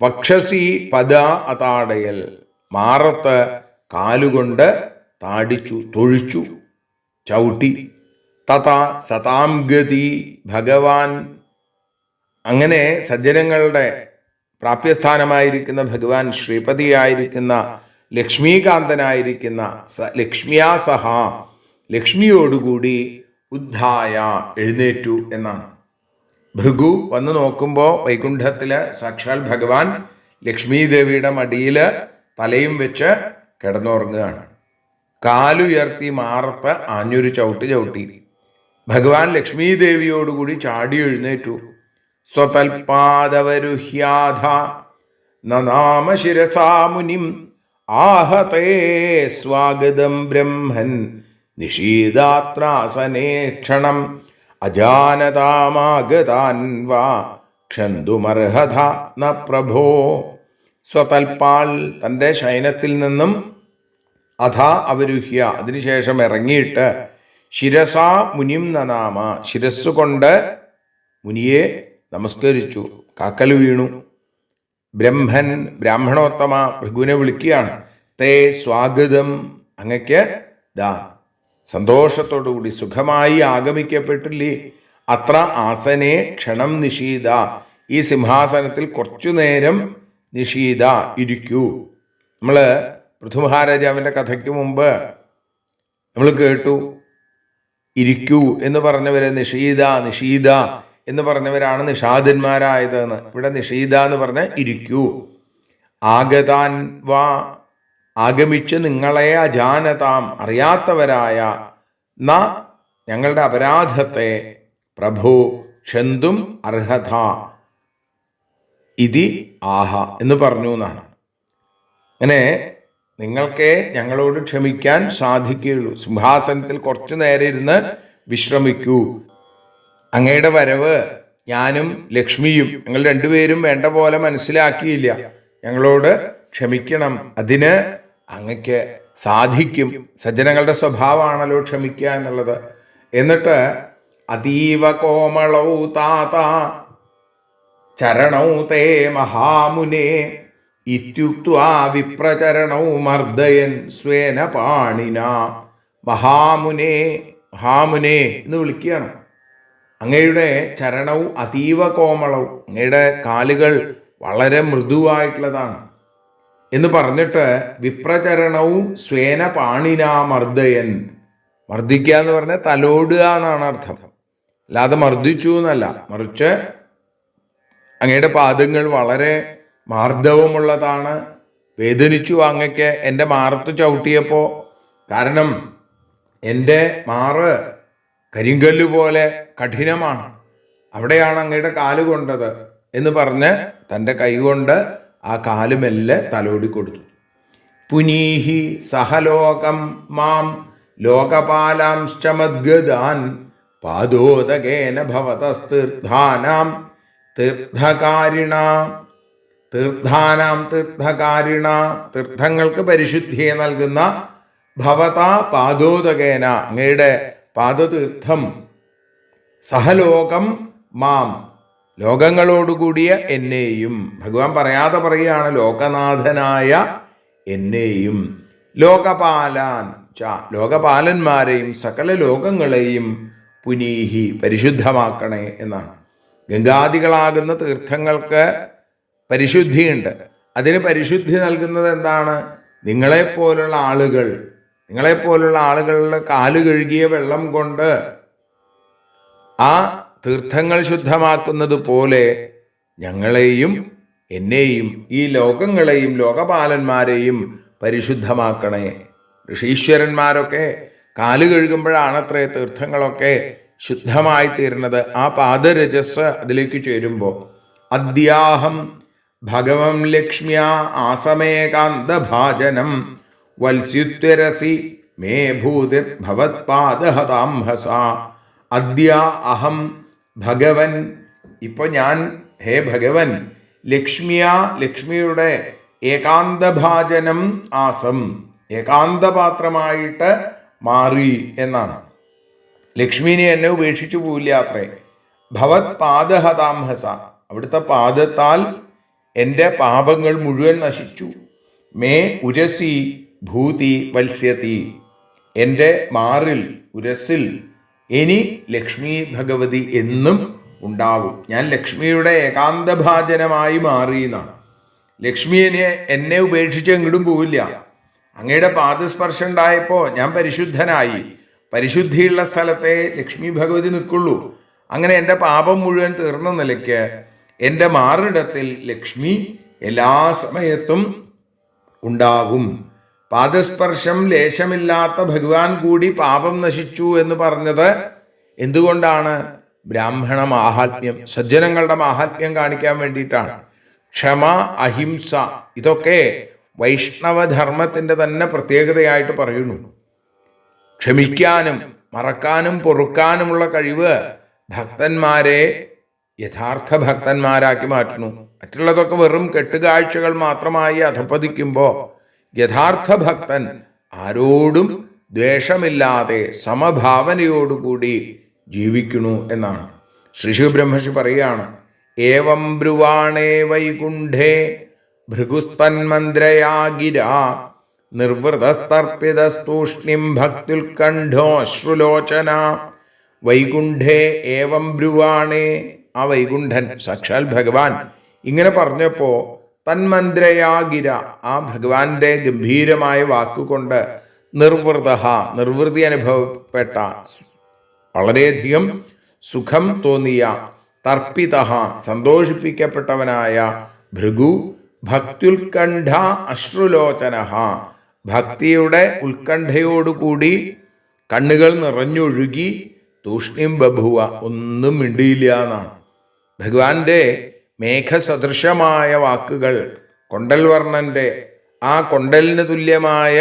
വക്ഷസി പദ അതാടയൽ, മാറത്ത് കാലുകൊണ്ട് താടിച്ചു, തൊഴിച്ചു, ചവിട്ടി. തഥ സതാം ഗതി, ഭഗവാൻ, അങ്ങനെ സജ്ജനങ്ങളുടെ പ്രാപ്യസ്ഥാനമായിരിക്കുന്ന ഭഗവാൻ, ശ്രീപതിയായിരിക്കുന്ന ലക്ഷ്മീകാന്തനായിരിക്കുന്ന ലക്ഷ്മിയാ സഹ, ലക്ഷ്മിയോടുകൂടി ഉദ്ധായ, എഴുന്നേറ്റു എന്നാണ്. ഭൃഗു വന്നു നോക്കുമ്പോൾ വൈകുണ്ഠത്തില് സാക്ഷാൽ ഭഗവാൻ ലക്ഷ്മീദേവിയുടെ മടിയിൽ തലയും വെച്ച് കിടന്നുറങ്ങുകയാണ്. കാലുയർത്തി മാറത്ത് ആഞ്ഞൊരു ചവിട്ടി. ഭഗവാൻ ലക്ഷ്മീദേവിയോടുകൂടി ചാടി എഴുന്നേറ്റു. സ്വതൽപാദവരുഹ്യാധ നനാമ ശിരസാ മുനിം ആഹതേ സ്വാഗതം ബ്രഹ്മൻ നിഷീദാത്രാസനേ ക്ഷണം അജാനതാമാഗതാൻ വാ ക്ഷന്തുമർഹത ന പ്രഭോ. സ്വതൽപാൽ, തൻ്റെ ശയനത്തിൽ നിന്നും, അധ അവരുഹ്യ, അതിനുശേഷം ഇറങ്ങിയിട്ട്, ശിരസാ മുനിം നനാമ, ശിരസ്സുകൊണ്ട് മുനിയെ നമസ്കരിച്ചു, കാക്കൽ വീണു. ബ്രഹ്മൻ, ബ്രാഹ്മണോത്തമ, ഭൃഗുവിനെ വിളിക്കുകയാണ്. തേ സ്വാഗതം, അങ്ങക്ക് ദാ സന്തോഷത്തോടുകൂടി സുഖമായി ആഗമിക്കപ്പെട്ടില്ലേ. അത്ര ആസനെ ക്ഷണം നിഷീദ, ഈ സിംഹാസനത്തിൽ കുറച്ചു നേരം നിഷീദ, ഇരിക്കൂ. നമ്മൾ പൃഥ്വിമഹാരാജാവിൻ്റെ കഥയ്ക്ക് മുമ്പ് നമ്മൾ കേട്ടു, ഇരിക്കൂ എന്ന് പറഞ്ഞവരെ നിഷീദ എന്ന് പറഞ്ഞവരാണ് നിഷാദന്മാരായതെന്ന്. ഇവിടെ നിഷീദ എന്ന് പറഞ്ഞ ഇരിക്കൂ. ആഗതാൻ വാ, ആഗമിച്ച് നിങ്ങളെ, അജാനതാം, അറിയാത്തവരായ, ന, ഞങ്ങളുടെ അപരാധത്തെ, പ്രഭു ക്ഷന്തും അർഹത ഇതി ആഹ എന്ന് പറഞ്ഞു എന്നാണ്. അങ്ങനെ നിങ്ങൾക്ക് ഞങ്ങളോട് ക്ഷമിക്കാൻ സാധിക്കുകയുള്ളൂ. സിംഹാസനത്തിൽ കുറച്ചു നേരം ഇരുന്ന് വിശ്രമിക്കൂ. അങ്ങയുടെ വരവ് ഞാനും ലക്ഷ്മിയും ഞങ്ങൾ രണ്ടുപേരും വേണ്ട പോലെ മനസ്സിലാക്കിയില്ല. ഞങ്ങളോട് ക്ഷമിക്കണം. അതിന് അങ്ങക്ക് സാധിക്കും. സജ്ജനങ്ങളുടെ സ്വഭാവമാണല്ലോ ക്ഷമിക്കുക എന്നുള്ളത്. എന്നിട്ട് അതീവ കോമളൗ താത ചരണൗ തേ മഹാമുനേ ഇത്യുക്ത്വാ വിപ്രചരണൗ മർദ്ദയൻ സ്വേന പാണിന. മഹാമുനേ, ഹാ മുനേ എന്ന് വിളിക്കുകയാണ്. അങ്ങയുടെ ചരണവും അതീവ കോമളവും, അങ്ങയുടെ കാലുകൾ വളരെ മൃദുവായിട്ടുള്ളതാണ് എന്ന് പറഞ്ഞിട്ട് വിപ്രചരണവും സ്വേന പാണിനാ മർദ്ദയൻ. മർദ്ദിക്കുക എന്ന് പറഞ്ഞാൽ തലോടുക എന്നാണ് അർത്ഥം, അല്ലാതെ മർദ്ദിച്ചു എന്നല്ല. മറിച്ച് അങ്ങയുടെ പാദങ്ങൾ വളരെ മാർദ്ദവമുള്ളതാണ്. വേദനിച്ചു അങ്ങക്ക് എൻ്റെ മാറത്ത് ചവിട്ടിയപ്പോൾ, കാരണം എൻ്റെ മാറ് കരിങ്കല്ല് പോലെ കഠിനമാണ്, അവിടെയാണ് അങ്ങയുടെ കാല് കൊണ്ടത് എന്ന് പറഞ്ഞ് തൻ്റെ കൈകൊണ്ട് ആ കാല് മെല്ലെ തലോടി കൊടുത്തു. പുനീഹി സഹലോകം മാം ലോകപാലാംശ്ച മദ്ഗദാൻ പാദോദകേന ഭവതസ്തീർത്ഥാനാം തീർത്ഥകാരിണ. തീർത്ഥങ്ങൾക്ക് പരിശുദ്ധിയെ നൽകുന്ന ഭവത പാദോദകേന, അങ്ങയുടെ പാദതീർത്ഥം, സഹലോകം മാം ലോകങ്ങളോടുകൂടിയ എന്നെയും, ഭഗവാൻ പറയാതെ പറയുകയാണ്, ലോകനാഥനായ എന്നെയും, ലോകപാലാൻ ലോകപാലന്മാരെയും സകല ലോകങ്ങളെയും പുനീഹി പരിശുദ്ധമാക്കണേ എന്നാണ്. ഗംഗാദികളാകുന്ന തീർത്ഥങ്ങൾക്ക് പരിശുദ്ധിയുണ്ട്. അതിന് പരിശുദ്ധി നൽകുന്നത് എന്താണ്? നിങ്ങളെപ്പോലുള്ള ആളുകളുടെ കാല് കഴുകിയ വെള്ളം കൊണ്ട് ആ തീർത്ഥങ്ങൾ ശുദ്ധമാക്കുന്നത് പോലെ ഞങ്ങളെയും എന്നെയും ഈ ലോകങ്ങളെയും ലോകപാലന്മാരെയും പരിശുദ്ധമാക്കണേ. ഋഷീശ്വരന്മാരൊക്കെ കാല് കഴുകുമ്പോഴാണത്രേ തീർത്ഥങ്ങളൊക്കെ ശുദ്ധമായി തീരുന്നത്. ആ പാദരജസ് അതിലേക്ക് ചേരുമ്പോൾ അദ്യാഹം ഭഗവം ലക്ഷ്മ്യാ ആസമേകാന്തഭാജനം വത്സ്യുത്വരസി മേ ഭൂതിർ ഭവത്പാദഹതാംഹസ. അദ്യ അഹം ഭഗവൻ, ഇപ്പോൾ ഞാൻ, ഹേ ഭഗവൻ, ലക്ഷ്മിയുടെ ഏകാന്തഭാജനം ആസം, ഏകാന്തപാത്രമായിട്ട് മാറി എന്നാണ്. ലക്ഷ്മിനെ എന്നെ ഉപേക്ഷിച്ചു പോയില്ല അത്രേ. ഭവത് പാദഹതാംഹസ, അവിടുത്തെ പാദത്താൽ എൻ്റെ പാപങ്ങൾ മുഴുവൻ നശിച്ചു. മേ ഉരസി ഭൂതി വത്സ്യതി, എൻ്റെ മാറിൽ ഉരസിൽ ഇനി ലക്ഷ്മി ഭഗവതി എന്നും ഉണ്ടാവും. ഞാൻ ലക്ഷ്മിയുടെ ഏകാന്തഭാജനമായി മാറി എന്നാണ്. ലക്ഷ്മിയെ എന്നെ ഉപേക്ഷിച്ച് എങ്ങോട്ടും പോവില്ല. അങ്ങയുടെ പാദസ്പർശം ഉണ്ടായപ്പോൾ ഞാൻ പരിശുദ്ധനായി. പരിശുദ്ധിയുള്ള സ്ഥലത്തെ ലക്ഷ്മി ഭഗവതി നിൽക്കുള്ളൂ. അങ്ങനെ എൻ്റെ പാപം മുഴുവൻ തീർന്ന നിലയ്ക്ക് എൻ്റെ മാറിടത്തിൽ ലക്ഷ്മി എല്ലാ സമയത്തും ഉണ്ടാകും. പാദസ്പർശം ലേശമില്ലാത്ത ഭഗവാൻ കൂടി പാപം നശിച്ചു എന്ന് പറഞ്ഞത് എന്തുകൊണ്ടാണ്? ബ്രാഹ്മണ മാഹാത്മ്യം, സജ്ജനങ്ങളുടെ മാഹാത്മ്യം കാണിക്കാൻ വേണ്ടിയിട്ടാണ്. ക്ഷമ, അഹിംസ, ഇതൊക്കെ വൈഷ്ണവധർമ്മത്തിൻ്റെ തന്നെ പ്രത്യേകതയായിട്ട് പറയുന്നു. ക്ഷമിക്കാനും മറക്കാനും പൊറുക്കാനുമുള്ള കഴിവ് ഭക്തന്മാരെ യഥാർത്ഥ ഭക്തന്മാരാക്കി മാറ്റുന്നു. മറ്റുള്ളതൊക്കെ വെറും കെട്ടുകാഴ്ചകൾ മാത്രമായി അധപ്പതിക്കുമ്പോൾ യഥാർത്ഥ ഭക്തൻ ആരോടും ദ്വേഷമില്ലാതെ സമഭാവനയോടുകൂടി ജീവിക്കുന്നു എന്നാണ്. ശ്രീ ബ്രഹ്മർഷി പറയുകയാണ്, ഏവം ബ്രുവാണേ വൈകുണ്ഠേ ഭൃഗുസ്തന്മന്ത്രയാ ഗിരാ നിർവൃതസ്തർപ്പിതസ്തൂഷ്ണിം ഭക്തുൽകണ്ഠോശ്രുലോചന. വൈകുണ്ഠേ ഏവം ബ്രുവാണേ, ആ വൈകുണ്ഠൻ സാക്ഷാൽ ഭഗവാൻ ഇങ്ങനെ പറഞ്ഞപ്പോൾ തന്മന്ത്രയാ ഗിര, ആ ഭഗവാന്റെ ഗംഭീരമായ വാക്കുകൊണ്ട് നിർവൃതി അനുഭവപ്പെട്ട, വളരെയധികം സുഖം തോന്നിയ, തർപ്പിത സന്തോഷിപ്പിക്കപ്പെട്ടവനായ ഭൃഗു ഭക്തുൽകണ്ഠ അശ്രുലോചന, ഭക്തിയുടെ ഉത്കണ്ഠയോടുകൂടി കണ്ണുകൾ നിറഞ്ഞൊഴുകി തൂഷ്ണിം ബഭുവ, ഒന്നും മിണ്ടിയില്ല എന്നാണ്. ഭഗവാന്റെ മേഘസദൃശമായ വാക്കുകൾ, കൊണ്ടൽ വർണ്ണന്റെ ആ കൊണ്ടലിന് തുല്യമായ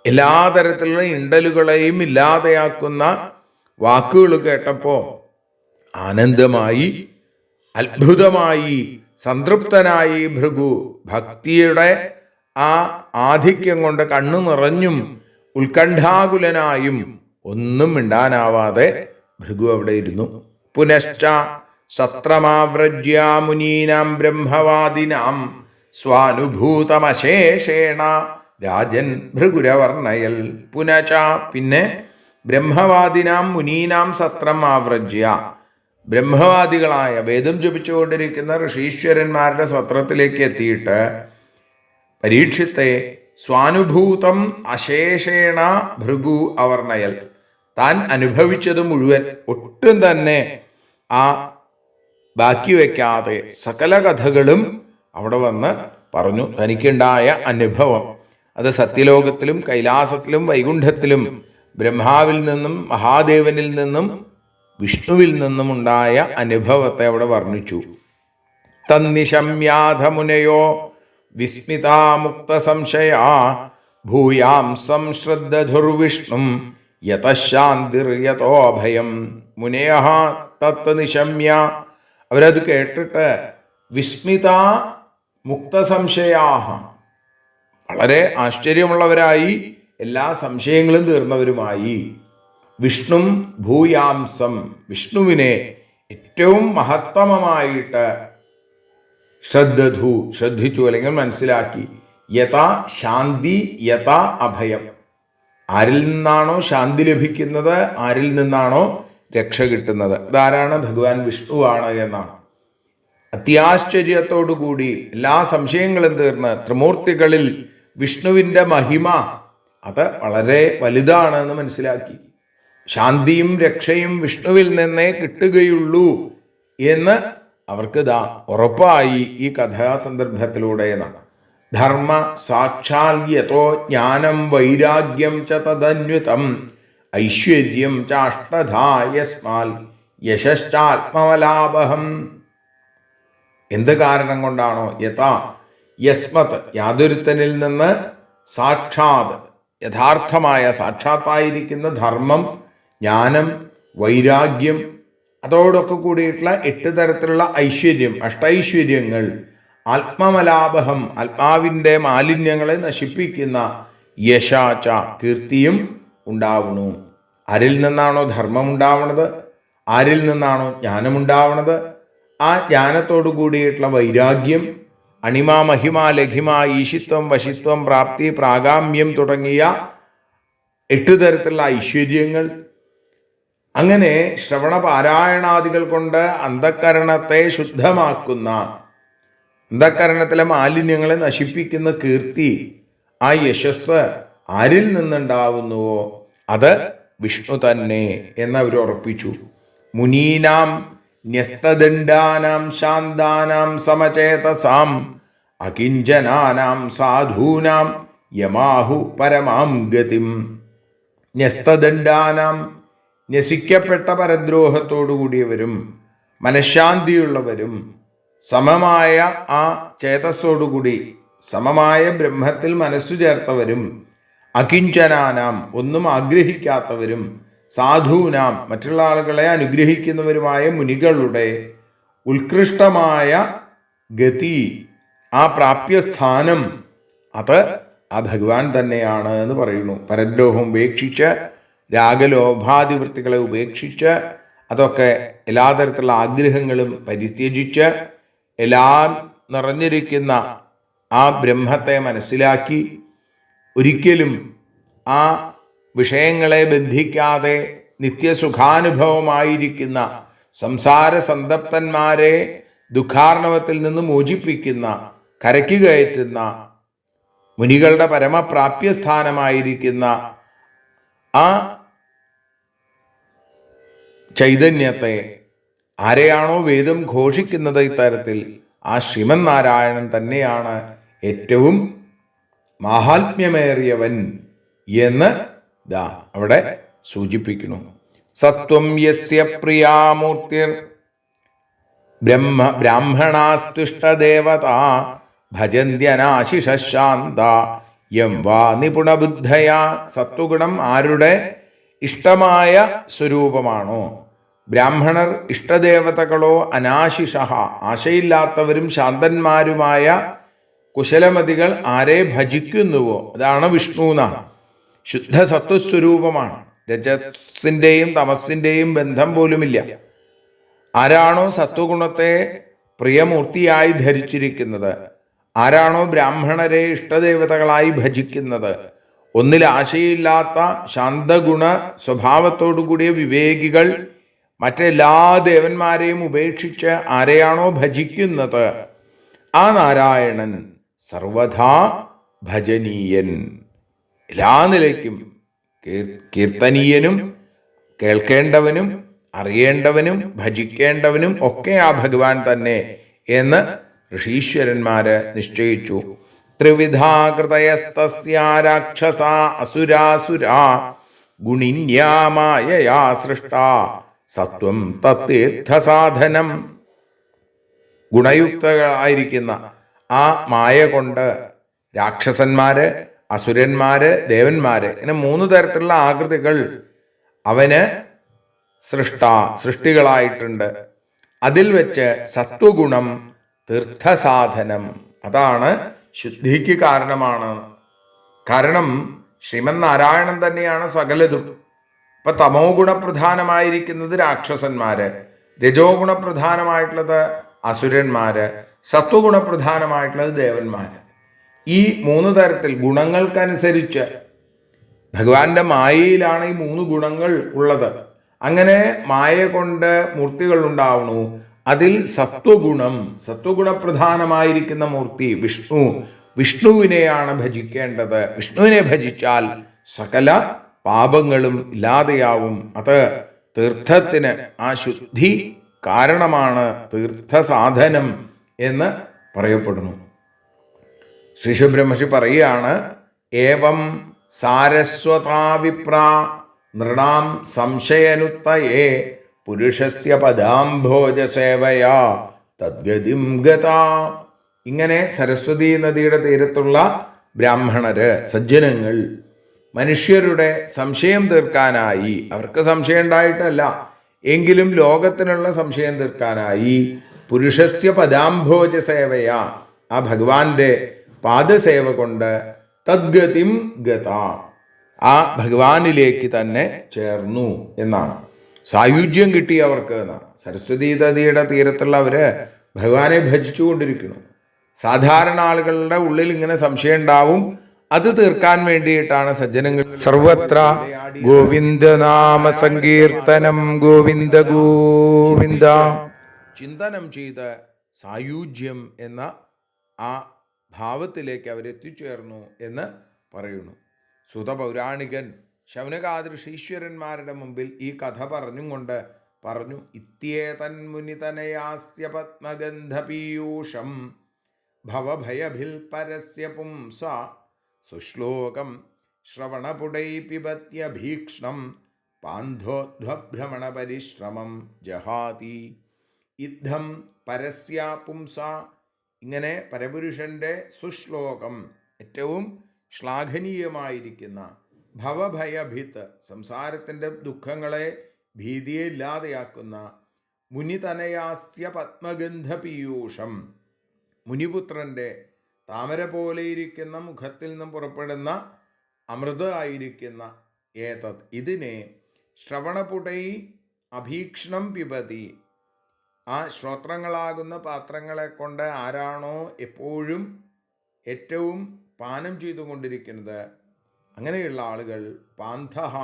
എല്ലാ തരത്തിലുള്ള ഇണ്ടലുകളെയും ഇല്ലാതെയാക്കുന്ന വാക്കുകൾ കേട്ടപ്പോൾ ആനന്ദമായി, അത്ഭുതമായി, സംതൃപ്തനായി ഭൃഗു. ഭക്തിയുടെ ആ ആധിക്യം കൊണ്ട് കണ്ണു നിറഞ്ഞും ഉത്കണ്ഠാകുലനായും ഒന്നും മിണ്ടാനാവാതെ ഭൃഗു അവിടെ ഇരുന്നു. പുനശ്ച സത്രമാവ്രജ്യ മുനീനാം ബ്രഹ്മവാദിനാം സ്വാനുഭൂതമശേഷേണ രാജൻ ഭൃഗുരവർണയൽ. പുനച, പിന്നെ ബ്രഹ്മവാദിനാം മുനീനാം സത്രം ആവ്രജ്യ. ബ്രഹ്മവാദികളായ വേദം ജപിച്ചുകൊണ്ടിരിക്കുന്ന ഋഷീശ്വരന്മാരുടെ സത്രത്തിലേക്ക് എത്തിയിട്ട് പരീക്ഷിത്തെ സ്വാനുഭൂതം അശേഷേണ ഭൃഗു അവർണയൽ. താൻ അനുഭവിച്ചത് മുഴുവൻ ഒട്ടും തന്നെ ആ ബാക്കി വയ്ക്കാതെ സകല കഥകളും അവിടെ വന്ന് പറഞ്ഞു. തനിക്കുണ്ടായ അനുഭവം അത് സത്യലോകത്തിലും കൈലാസത്തിലും വൈകുണ്ഠത്തിലും ബ്രഹ്മാവിൽ നിന്നും മഹാദേവനിൽ നിന്നും വിഷ്ണുവിൽ നിന്നും ഉണ്ടായ അനുഭവത്തെ അവിടെ വർണ്ണിച്ചു. തന്നിശമ്യാധ മുനയോ വിസ്മിതാമുക്ത സംശയാ ഭൂയാം സംശ്രദ്ധുർവിഷ്ണും യതശാന്തിർയതോ ഭയം. മുനയഃ തത്ത് നിശമ്യ, അവരത് കേട്ടിട്ട് വിസ്മിത മുക്തസംശയാഹ, വളരെ ആശ്ചര്യമുള്ളവരായി, എല്ലാ സംശയങ്ങളും തീർന്നവരുമായി. വിഷ്ണും ഭൂയാംസം, വിഷ്ണുവിനെ ഏറ്റവും മഹത്തമമായിട്ട് ശ്രദ്ധിച്ചു അല്ലെങ്കിൽ മനസ്സിലാക്കി. യഥാ ശാന്തി യഥാ അഭയം, ആരിൽ നിന്നാണോ ശാന്തി ലഭിക്കുന്നത്, ആരിൽ നിന്നാണോ രക്ഷ കിട്ടുന്നത്, അതാരാണ്? ഭഗവാൻ വിഷ്ണുവാണ് എന്നാണ്. അത്യാശ്ചര്യത്തോടുകൂടി എല്ലാ സംശയങ്ങളും തീർന്ന് ത്രിമൂർത്തികളിൽ വിഷ്ണുവിൻ്റെ മഹിമ അത് വളരെ വലുതാണെന്ന് മനസ്സിലാക്കി. ശാന്തിയും രക്ഷയും വിഷ്ണുവിൽ നിന്നേ കിട്ടുകയുള്ളൂ എന്ന് അവർക്ക് ഉറപ്പായി ഈ കഥാസന്ദർഭത്തിലൂടെ എന്നാണ്. ധർമ്മ സാക്ഷാൽ യതോ ജ്ഞാനം വൈരാഗ്യം ച തദന്യുതം ഐശ്വര്യം ചാഷ്ടധായസ്മാൽ യശശ്ചാത്മവലാഭം. എന്ത് കാരണം കൊണ്ടാണോ? യഥാ യസ്മത്, യാതൊരുത്തനിൽ നിന്ന്, സാക്ഷാത്, യഥാർത്ഥമായ സാക്ഷാത്തായിരിക്കുന്ന ധർമ്മം, ജ്ഞാനം, വൈരാഗ്യം, അതോടൊക്കെ കൂടിയിട്ടുള്ള 8 തരത്തിലുള്ള ഐശ്വര്യം, അഷ്ടൈശ്വര്യങ്ങൾ, ആത്മമലാഭം, ആത്മാവിൻ്റെ മാലിന്യങ്ങളെ നശിപ്പിക്കുന്ന യശാച, കീർത്തിയും ഉണ്ടാവണു. ആരിൽ നിന്നാണോ ധർമ്മം ഉണ്ടാവണത്, ആരിൽ നിന്നാണോ ജ്ഞാനമുണ്ടാവണത്, ആ ജ്ഞാനത്തോടു കൂടിയിട്ടുള്ള വൈരാഗ്യം, അണിമ മഹിമ ലഘിമ ഈശിത്വം വശിത്വം പ്രാപ്തി പ്രാഗാമ്യം തുടങ്ങിയ 8 തരത്തിലുള്ള ഐശ്വര്യങ്ങൾ, അങ്ങനെ ശ്രവണ പാരായണാദികൾ കൊണ്ട് അന്ധക്കരണത്തെ ശുദ്ധമാക്കുന്ന, അന്ധക്കരണത്തിലെ മാലിന്യങ്ങളെ നശിപ്പിക്കുന്ന കീർത്തി, ആ യശസ് ആരിൽ നിന്നുണ്ടാവുന്നുവോ അത് വിഷ്ണു തന്നെ എന്നവർ ഉറപ്പിച്ചു. മുനീനാം ന്യസ്തദണ്ഡാനാം ശാന്താനാം സമചേതസാം അകിഞ്ചനാനാം സാധൂനാം യമാഹു പരമാം ഗതിം. ന്യസ്തദണ്ഡാനാം, ന്യസിക്കപ്പെട്ട പരദ്രോഹത്തോടുകൂടിയവരും മനഃശാന്തിയുള്ളവരും സമമായ ആ ചേതസ്സോടുകൂടി സമമായ ബ്രഹ്മത്തിൽ മനസ്സു ചേർത്തവരും അകിഞ്ചനാനാം, ഒന്നും ആഗ്രഹിക്കാത്തവരും സാധൂനാം, മറ്റുള്ള ആളുകളെ അനുഗ്രഹിക്കുന്നവരുമായ മുനികളുടെ ഉത്കൃഷ്ടമായ ഗതി, ആ പ്രാപ്യസ്ഥാനം അത് ആ ഭഗവാൻ തന്നെയാണ് എന്ന് പറയുന്നു. പരദ്രോഹം ഉപേക്ഷിച്ച്, രാഗലോഭാതിവൃത്തികളെ ഉപേക്ഷിച്ച്, അതൊക്കെ എല്ലാ തരത്തിലുള്ള ആഗ്രഹങ്ങളും പരിത്യജിച്ച് എല്ലാം നിറഞ്ഞിരിക്കുന്ന ആ ബ്രഹ്മത്തെ മനസ്സിലാക്കി ഒരിക്കലും ആ വിഷയങ്ങളെ ബന്ധിക്കാതെ നിത്യസുഖാനുഭവമായിരിക്കുന്ന സംസാര സന്തപ്തന്മാരെ ദുഃഖാർണവത്തിൽ നിന്ന് മോചിപ്പിക്കുന്ന, കരയ്ക്ക് കയറ്റുന്ന, മുനികളുടെ പരമപ്രാപ്യസ്ഥാനമായിരിക്കുന്ന ആ ചൈതന്യത്തെ, ആരെയാണോ വേദം ഘോഷിക്കുന്നത് ഇത്തരത്തിൽ, ആ ശ്രീമൻ നാരായണൻ തന്നെയാണ് ഏറ്റവും മാഹാത്മ്യമേറിയവൻ എന്ന് അവിടെ സൂചിപ്പിക്കുന്നു. സത്വം യസ്യ പ്രിയാമൂർത്തിർ ബ്രാഹ്മണാസ്തുഷ്ടദേവത ഭജന്ത്യനാശിഷാന്ത യം വാ നിപുണബുദ്ധയാ. സത്വഗുണം ആരുടെ ഇഷ്ടമായ സ്വരൂപമാണോ, ബ്രാഹ്മണർ ഇഷ്ടദേവതകളോ അനാശിഷ, ആശയില്ലാത്തവരും ശാന്തന്മാരുമായ കുശലമതികൾ ആരെ ഭജിക്കുന്നുവോ അതാണ് വിഷ്ണു എന്നാണ്. ശുദ്ധ സത്വസ്വരൂപമാണ്. രജസിൻ്റെയും തമസിൻ്റെയും ബന്ധം പോലുമില്ല. ആരാണോ സത്വഗുണത്തെ പ്രിയമൂർത്തിയായി ധരിച്ചിരിക്കുന്നത്, ആരാണോ ബ്രാഹ്മണരെ ഇഷ്ടദേവതകളായി ഭജിക്കുന്നത്, ഒന്നിൽ ആശയില്ലാത്ത ശാന്തഗുണ സ്വഭാവത്തോടു കൂടിയ വിവേകികൾ മറ്റെല്ലാ ദേവന്മാരെയും ഉപേക്ഷിച്ച് ആരെയാണോ ഭജിക്കുന്നത്, ആ നാരായണൻ സർവഥാ ഭജനീയൻ, എല്ലാ നിലയ്ക്കും കീർത്തനീയനും, കേൾക്കേണ്ടവനും, അറിയേണ്ടവനും, ഭജിക്കേണ്ടവനും ഒക്കെ ആ ഭഗവാൻ തന്നെ എന്ന് ഋഷീശ്വരന്മാര് നിശ്ചയിച്ചു. ത്രിവിധാകൃതയസ്തസ്യ രാക്ഷസാ അസുരാസുരാ ഗുണിന്യാമായയാ സൃഷ്ടാ സത്വം തത്തീർത്ഥസാധനം. ഗുണയുക്തങ്ങളായിരിക്കുന്ന ആ മായ കൊണ്ട് രാക്ഷസന്മാര്, അസുരന്മാര്, ദേവന്മാര്, ഇങ്ങനെ 3 തരത്തിലുള്ള ആകൃതികൾ അവന് സൃഷ്ടികളായിട്ടുണ്ട്. അതിൽ വെച്ച് സത്വഗുണം തീർത്ഥസാധനം, അതാണ് ശുദ്ധിക്ക് കാരണമാണ്. കാരണം ശ്രീമൻ നാരായണൻ തന്നെയാണ് സകലതും. ഇപ്പൊ തമോ ഗുണപ്രധാനമായിരിക്കുന്നത് രാക്ഷസന്മാര്, രജോ ഗുണപ്രധാനമായിട്ടുള്ളത് അസുരന്മാര്, സത്വഗുണപ്രധാനമായിട്ടുള്ളത് ദേവന്മാര്. ഈ 3 തരത്തിൽ ഗുണങ്ങൾക്കനുസരിച്ച് ഭഗവാന്റെ മായയിലാണ് ഈ 3 ഗുണങ്ങൾ ഉള്ളത്. അങ്ങനെ മായ കൊണ്ട് മൂർത്തികൾ ഉണ്ടാവുന്നു. അതിൽ സത്വഗുണപ്രധാനമായിരിക്കുന്ന മൂർത്തി വിഷ്ണുവിനെയാണ് ഭജിക്കേണ്ടത്. വിഷ്ണുവിനെ ഭജിച്ചാൽ സകല പാപങ്ങളും ഇല്ലാതെയാവും. അത് തീർത്ഥത്തിന് ആ ശുദ്ധി കാരണമാണ്, തീർത്ഥസാധനം എന്ന് പറയപ്പെടുന്നു. ശ്രീശുബ്രഹ്മർഷി പറയുകയാണ്, ഏവം സാരസ്വതാവിപ്ര നൃണാം സംശയനുത്തയേ പുരുഷസ്യ പദാംഭോജസേവയാ തദ്ഗതിം ഗതാ. ഇങ്ങനെ സരസ്വതീ നദിയുടെ തീരത്തുള്ള ബ്രാഹ്മണര്, സജ്ജനങ്ങൾ മനുഷ്യരുടെ സംശയം തീർക്കാനായി, അവർക്ക് സംശയം ഉണ്ടായിട്ടല്ല എങ്കിലും ലോകത്തിനുള്ള സംശയം തീർക്കാനായി, പുരുഷസ്യ പദാംഭോജ സേവയാ, ആ ഭഗവാന്റെ പാദസേവ കൊണ്ട് തദ്ഗതിം ഗത, ആ ഭഗവാനിലേക്ക് തന്നെ ചേർന്നു എന്നാണ്. സായുജ്യം കിട്ടി അവർക്ക് എന്നാണ്. സരസ്വതീ നദിയുടെ തീരത്തുള്ളവര് ഭഗവാനെ ഭജിച്ചുകൊണ്ടിരിക്കുന്നു. സാധാരണ ആളുകളുടെ ഉള്ളിൽ ഇങ്ങനെ സംശയം ഉണ്ടാവും. അത് തീർക്കാൻ വേണ്ടിയിട്ടാണ് സജ്ജനങ്ങൾ സർവത്ര ഗോവിന്ദനാമ സങ്കീർത്തനം ഗോവിന്ദ ഗോവിന്ദ ചിന്തനം ചെയ്ത് സായുജ്യം എന്ന ആ ഭാവത്തിലേക്ക് അവരെത്തിച്ചേർന്നു എന്ന് പറയുന്നു. സുതപൗരാണികൻ ശൗനകാദൃശീശ്വരന്മാരുടെ മുമ്പിൽ ഈ കഥ പറഞ്ഞും കൊണ്ട് പറഞ്ഞു, ഇത്യേതൻ മുനിതനയാസ്യ പത്മഗന്ധപീയൂഷം ഭവഭയഭിൽപരസ്യ പുംസ സുശ്ലോകം ശ്രവണപുടൈ പിബത്യഭീക്ഷ്ണം പാന്ധോധ്വഭ്രമണപരിശ്രമം ജഹാതി. ഇദ്ധം പരസ്യ പുംസ, ഇങ്ങനെ പരപുരുഷന്റെ സുശ്ലോകം, ഏറ്റവും ശ്ലാഘനീയമായിരിക്കുന്ന ഭവഭയഭിത്ത്, സംസാരത്തിൻ്റെ ദുഃഖങ്ങളെ, ഭീതിയെ ഇല്ലാതെയാക്കുന്ന മുനിതനയാസ്യ പത്മഗന്ധപീയൂഷം, മുനിപുത്രൻ്റെ താമര പോലെയിരിക്കുന്ന മുഖത്തിൽ നിന്നും പുറപ്പെടുന്ന അമൃത ആയിരിക്കുന്ന ഏതത്, ഇതിനെ ശ്രവണപുടൈ അഭീക്ഷ്ണം പിബതി, ആ ശ്രോത്രങ്ങളാകുന്ന പാത്രങ്ങളെ കൊണ്ട് ആരാണോ എപ്പോഴും ഏറ്റവും പാനം ചെയ്തുകൊണ്ടിരിക്കുന്നത്, അങ്ങനെയുള്ള ആളുകൾ പാന്ധഹ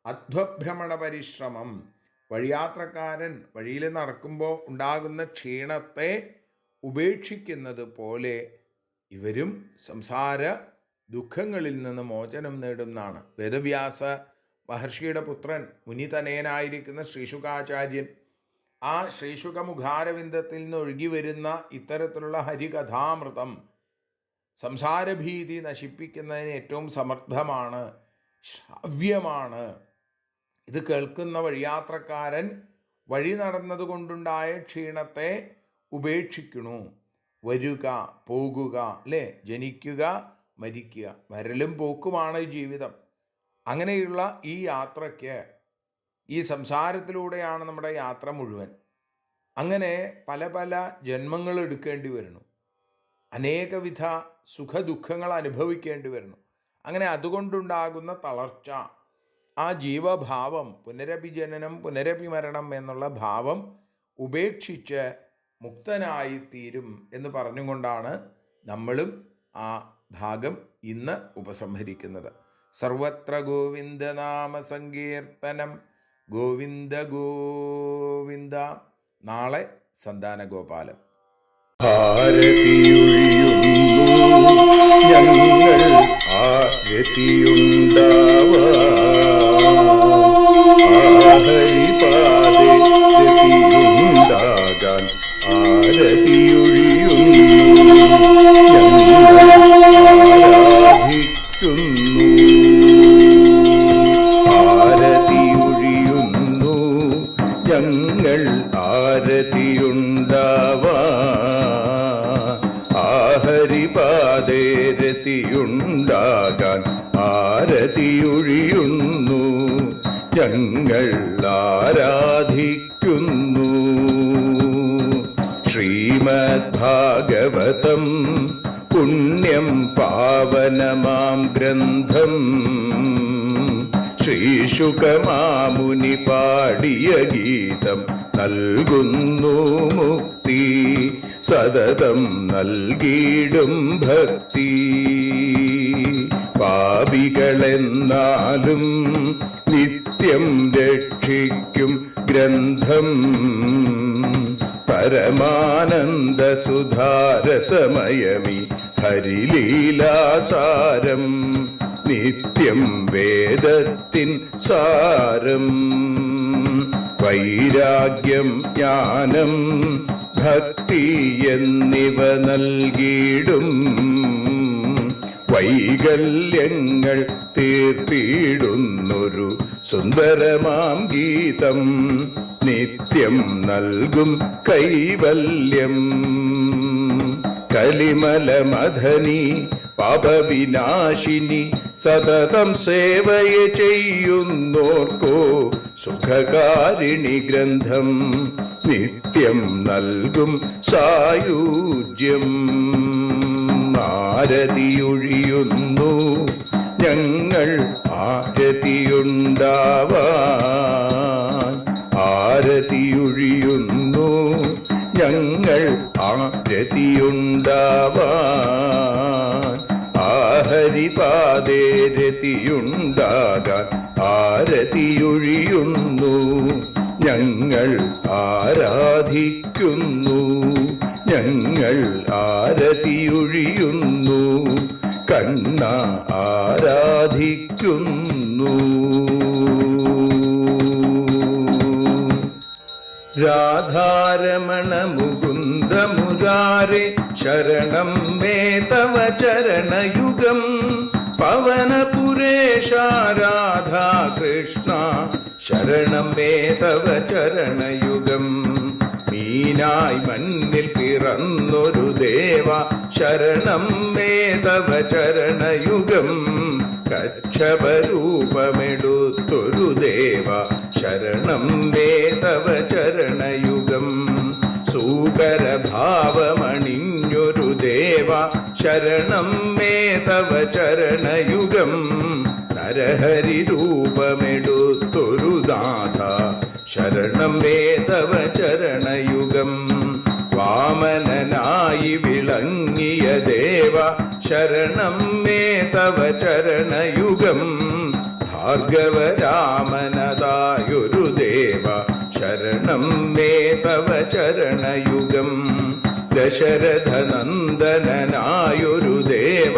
അധ്വഭ്രമണ പരിശ്രമം, വഴിയാത്രക്കാരൻ വഴിയിൽ നടക്കുമ്പോൾ ഉണ്ടാകുന്ന ക്ഷീണത്തെ ഉപേക്ഷിക്കുന്നത് പോലെ ഇവരും സംസാര ദുഃഖങ്ങളിൽ നിന്ന് മോചനം നേടുന്നതാണ്. വേദവ്യാസ മഹർഷിയുടെ പുത്രൻ മുനിതനയനായിരിക്കുന്ന ശ്രീശുകാചാര്യൻ, ആ ശ്രീശുക മുഖാരവിന്ദത്തിൽ നിന്ന് ഒഴുകി വരുന്ന ഇത്തരത്തിലുള്ള ഹരികഥാമൃതം സംസാരഭീതി നശിപ്പിക്കുന്നതിന് ഏറ്റവും സമർത്ഥമാണ്, ശ്രാവ്യമാണ്. ഇത് കേൾക്കുന്ന വഴിയാത്രക്കാരൻ വഴി നടന്നതുകൊണ്ടുണ്ടായ ക്ഷീണത്തെ ഉപേക്ഷിക്കണു. വരുക, പോകുക, അല്ലേ, ജനിക്കുക, മരിക്കുക, വരലും പോക്കുമാണ് ജീവിതം. അങ്ങനെയുള്ള ഈ യാത്രയ്ക്ക്, ഈ സംസാരത്തിലൂടെയാണ് നമ്മുടെ യാത്ര മുഴുവൻ. അങ്ങനെ പല പല ജന്മങ്ങൾ എടുക്കേണ്ടി വരുന്നു, അനേകവിധ സുഖദുഃഖങ്ങൾ അനുഭവിക്കേണ്ടി വരുന്നു. അങ്ങനെ അതുകൊണ്ടുണ്ടാകുന്ന തളർച്ച, ആ ജീവഭാവം, പുനരഭിജനനം പുനരഭിമരണം എന്നുള്ള ഭാവം ഉപേക്ഷിച്ച് മുക്തനായി തീരും എന്ന് പറഞ്ഞുകൊണ്ടാണ് നമ്മളും ആ ഭാഗം ഇന്ന് ഉപസംഹരിക്കുന്നത്. സർവത്ര ഗോവിന്ദനാമ സങ്കീർത്തനം. ഗോവിന്ദ ഗോവിന്ദ. നാളെ സന്താന ഗോപാലം. ഞങ്ങൾ ആരതിയുണ്ടാവാ ഹരിപാദേ ആരതിയൊഴിയുന്നു ഞങ്ങൾ ആരതിയുണ്ടാവാ ഹരിപാദേ രതിയുണ്ടാകാൻ ആരതിയൊഴിയുന്നു ഞങ്ങൾ ആരാധിക്കുന്നു. ശ്രീമദ്ഭാഗവതം പുണ്യം പാവനമാം ഗ്രന്ഥം ശ്രീശുകമാമുനി പാടിയ ഗീതം നൽകുന്നു മുക്തി സതതം നൽകിയിടും ഭക്തി. പാപികളെന്നാലും നിത്യം രക്ഷിക്കും ഗ്രന്ഥം പരമാനന്ദ സുധാരസമയമി ഹരിലീലാസാരം നിത്യം വേദത്തിൻ സാരം. വൈരാഗ്യം ജ്ഞാനം ഭക്തി എന്നിവ നൽകിയിടും വൈകല്യങ്ങൾ തീർത്തിടുന്നൊരു സുന്ദരമാം ഗീതം നിത്യം നൽകും കൈവല്യം. കലിമലമഥനി പാപവിനാശിനി സതതം സേവയ ചെയ്യുന്നോർക്കോ സുഖകാരിണി ഗ്രന്ഥം നിത്യം നൽകും സായുജ്യം. ആരതിയൊഴിയുന്നു ഞങ്ങൾ ആരതിയുണ്ടാവാൻ ആരതിയൊഴിയുന്നു ഞങ്ങൾ ആരതിയുണ്ടാവാൻ ഹരിപാദേ രതിയുണ്ടാകാൻ ആരതിയൊഴിയുന്നു ഞങ്ങൾ ആരാധിക്കുന്നു. ഞങ്ങൾ ആരതിയൊഴിയുന്നു കണ്ണ ആരാധിക്കുന്നു. രാധാരമണ മുകുന്ദ മുരാരേ ശരണം മേ തവ ചരണയുഗം. പവനപുരേശ രാധാ കൃഷ്ണ ശരണം മേ തവ ചരണയുഗം. മീനായി മണ്ണിൽ പിറന്നൊരു ദേവ ശരണം മേ തവ ചരണയുഗം. കച്ഛപരൂപമെടുത്തൊരു ദേവ ശരണം മേ തവ ചരണയുഗം. സൂകരഭാവമണിഞ്ഞൊരു ദേവ ശരണം മേ തവ ചരണയുഗം. നരഹരി രൂപമെടുത്തൊരു നാഥ ശരണം മേ തവ ചരണയുഗം. വാമനനായി വിളങ്ങിയ ദേവ ശരണം മേ തവ ചരണയുഗം. ഭാർഗവരാമനതായൊരു ദേവ ശരണം മേ തവ ചരണയുഗം. ദശരഥനന്ദനായൊരു ദേവ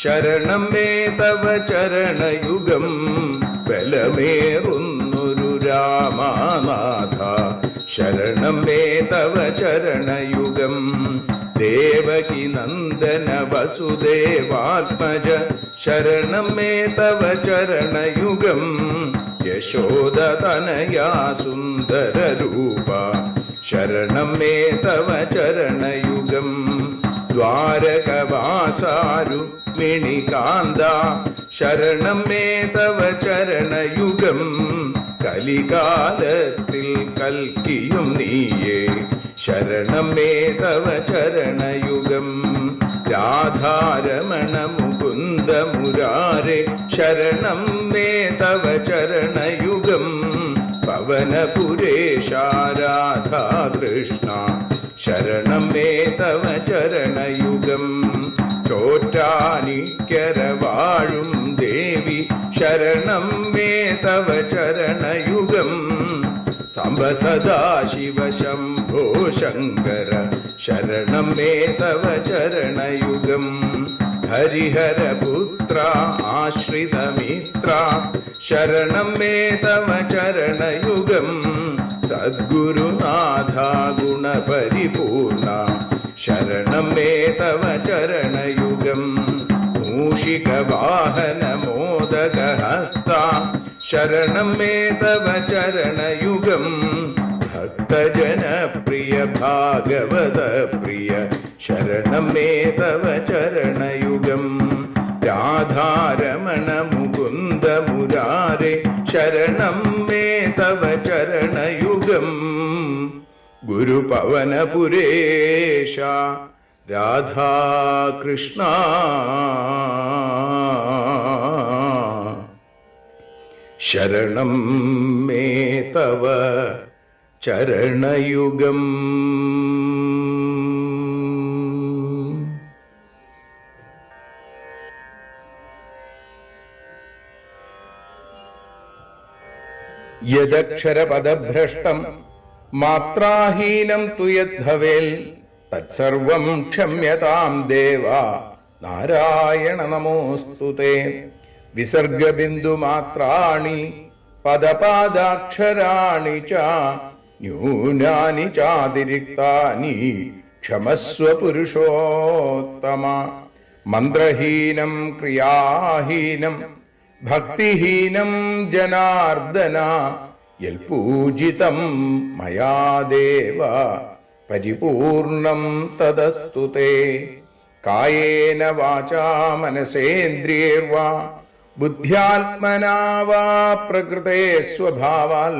ശരണം മേ തവ ചരണയുഗം. ബലമേറുന്നൊരു രാമനാഥ ശരണം മേ തവ ചരണയുഗം. ദേവകി നന്ദന വസുദേവാത്മജ ശരണം മേ തവ ചരണയുഗം. യശോദതനയാ സുന്ദര രൂപ ശരണം മേ തവ ചരണയുഗം. ദ്വാരകവാസാരുക്മിണികാന്ത ശരണം മേ തവ ചരണയുഗം. കലികാലത്തിൽ കൽക്കിയും നീയേ ശരണം മേ തവ ചരണയുഗം. രാധാരമണ മുകുന്ദ മുരാരേ ശരണം മേ തവ ചരണയുഗം. പവനപുരേശ രാധാ കൃഷ്ണ ശരണം മേ തവ ചരണയുഗം. ചോറ്റാനിക്കര വാഴും ദേവി ചരണയുഗം സാംബ സദാശിവ ശംഭോ ശങ്കര ശരണം മേ തവ ചരണയുഗം ഹരിഹരപുത്ര ആശ്രിതമിത്ര ശരണം മേ തവ ചരണയുഗം സദ്ഗുരുനാഥ ഗുണപരിപൂർണ ശരണം മേ തവ ചരണയുഗം മൂഷികവാഹന മോദകഹസ്ത ശരണം മേ തവ ചരണയുഗം ഭക്തജനപ്രിയ ഭാഗവത പ്രിയ ശരണം മേ തവ ചരണയുഗം രാധാരമണ മുകുന്ദ മുരാരേ ശരണം മേ തവ ചരണയുഗം ഗുരുപവനപുരേശ രാധാകൃഷ്ണ ശരണം മേ തവ ചരണയുഗം. യദക്ഷരപദഭ്രഷ്ടം മാത്രാഹീനം തു യദ്ഭവേൽ തത്സർവം ക്ഷമ്യതാം ദേവ നാരായണ നമോസ്തുതേ. വിസർഗബിന്ദുമാത്രാണി പദപാദാക്ഷരാണി ച ന്യൂനാനി ചാതിരിക്താനി ക്ഷമസ്വ പുരുഷോത്തമ. മന്ത്രഹീനം ക്രിയാഹീനം ഭക്തിഹീനം ജനാർദ്ദന യൽപൂജിതം മയാ ദേവ പരിപൂർണം തദസ്തു തേ. കായേന വാചാ മനസേന്ദ്രിയേർവാ ബുദ്ധ്യാത്മനാ വാ പ്രകൃതേ സ്വഭാവാൽ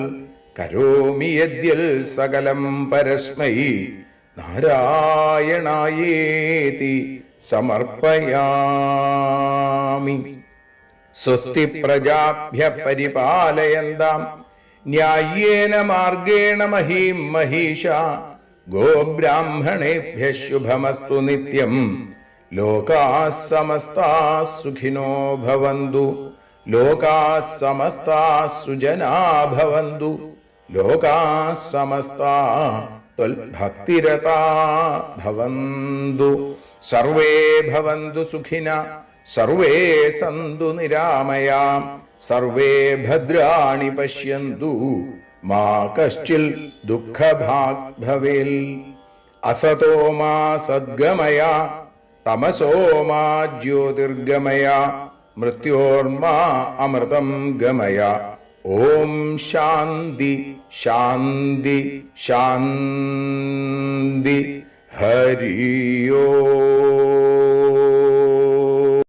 കരോമി യദ്യൽ സകലം പരസ്മൈ നാരായണായേതി സമർപ്പയാമി. സ്വസ്തി പ്രജാഭ്യ പരിപാലയന്താം ന്യായേന മാർഗേണ മഹീം മഹീഷ. ഗോബ്രാഹ്മണേഭ്യ ശുഭമസ്തു നിത്യം. ലോകാഃ സമസ്താഃ സുഖിനോ ഭവന്തു. ലോകാഃ സമസ്താഃ സുജനാ ഭവന്തു. ലോകാഃ സമസ്താഃ ത്വൽഭക്തിരതാ ഭവന്തു. സർവേ ഭവന്തു സുഖിനഃ സർവേ സന്തു നിരാമയാം. സർവേ ഭദ്രാണി പശ്യന്തു മാ കശ്ചിൽ ദുഃഖഭാഗ് ഭവേൽ. അസതോ മാ സദ്ഗമയ തമസോ മാ ജ്യോതിർഗമയ മൃത്യോർമാ അമൃതം ഗമയ. ഓം ശാന്തി ശാന്തി ശാന്തി. ഹരി ഓം.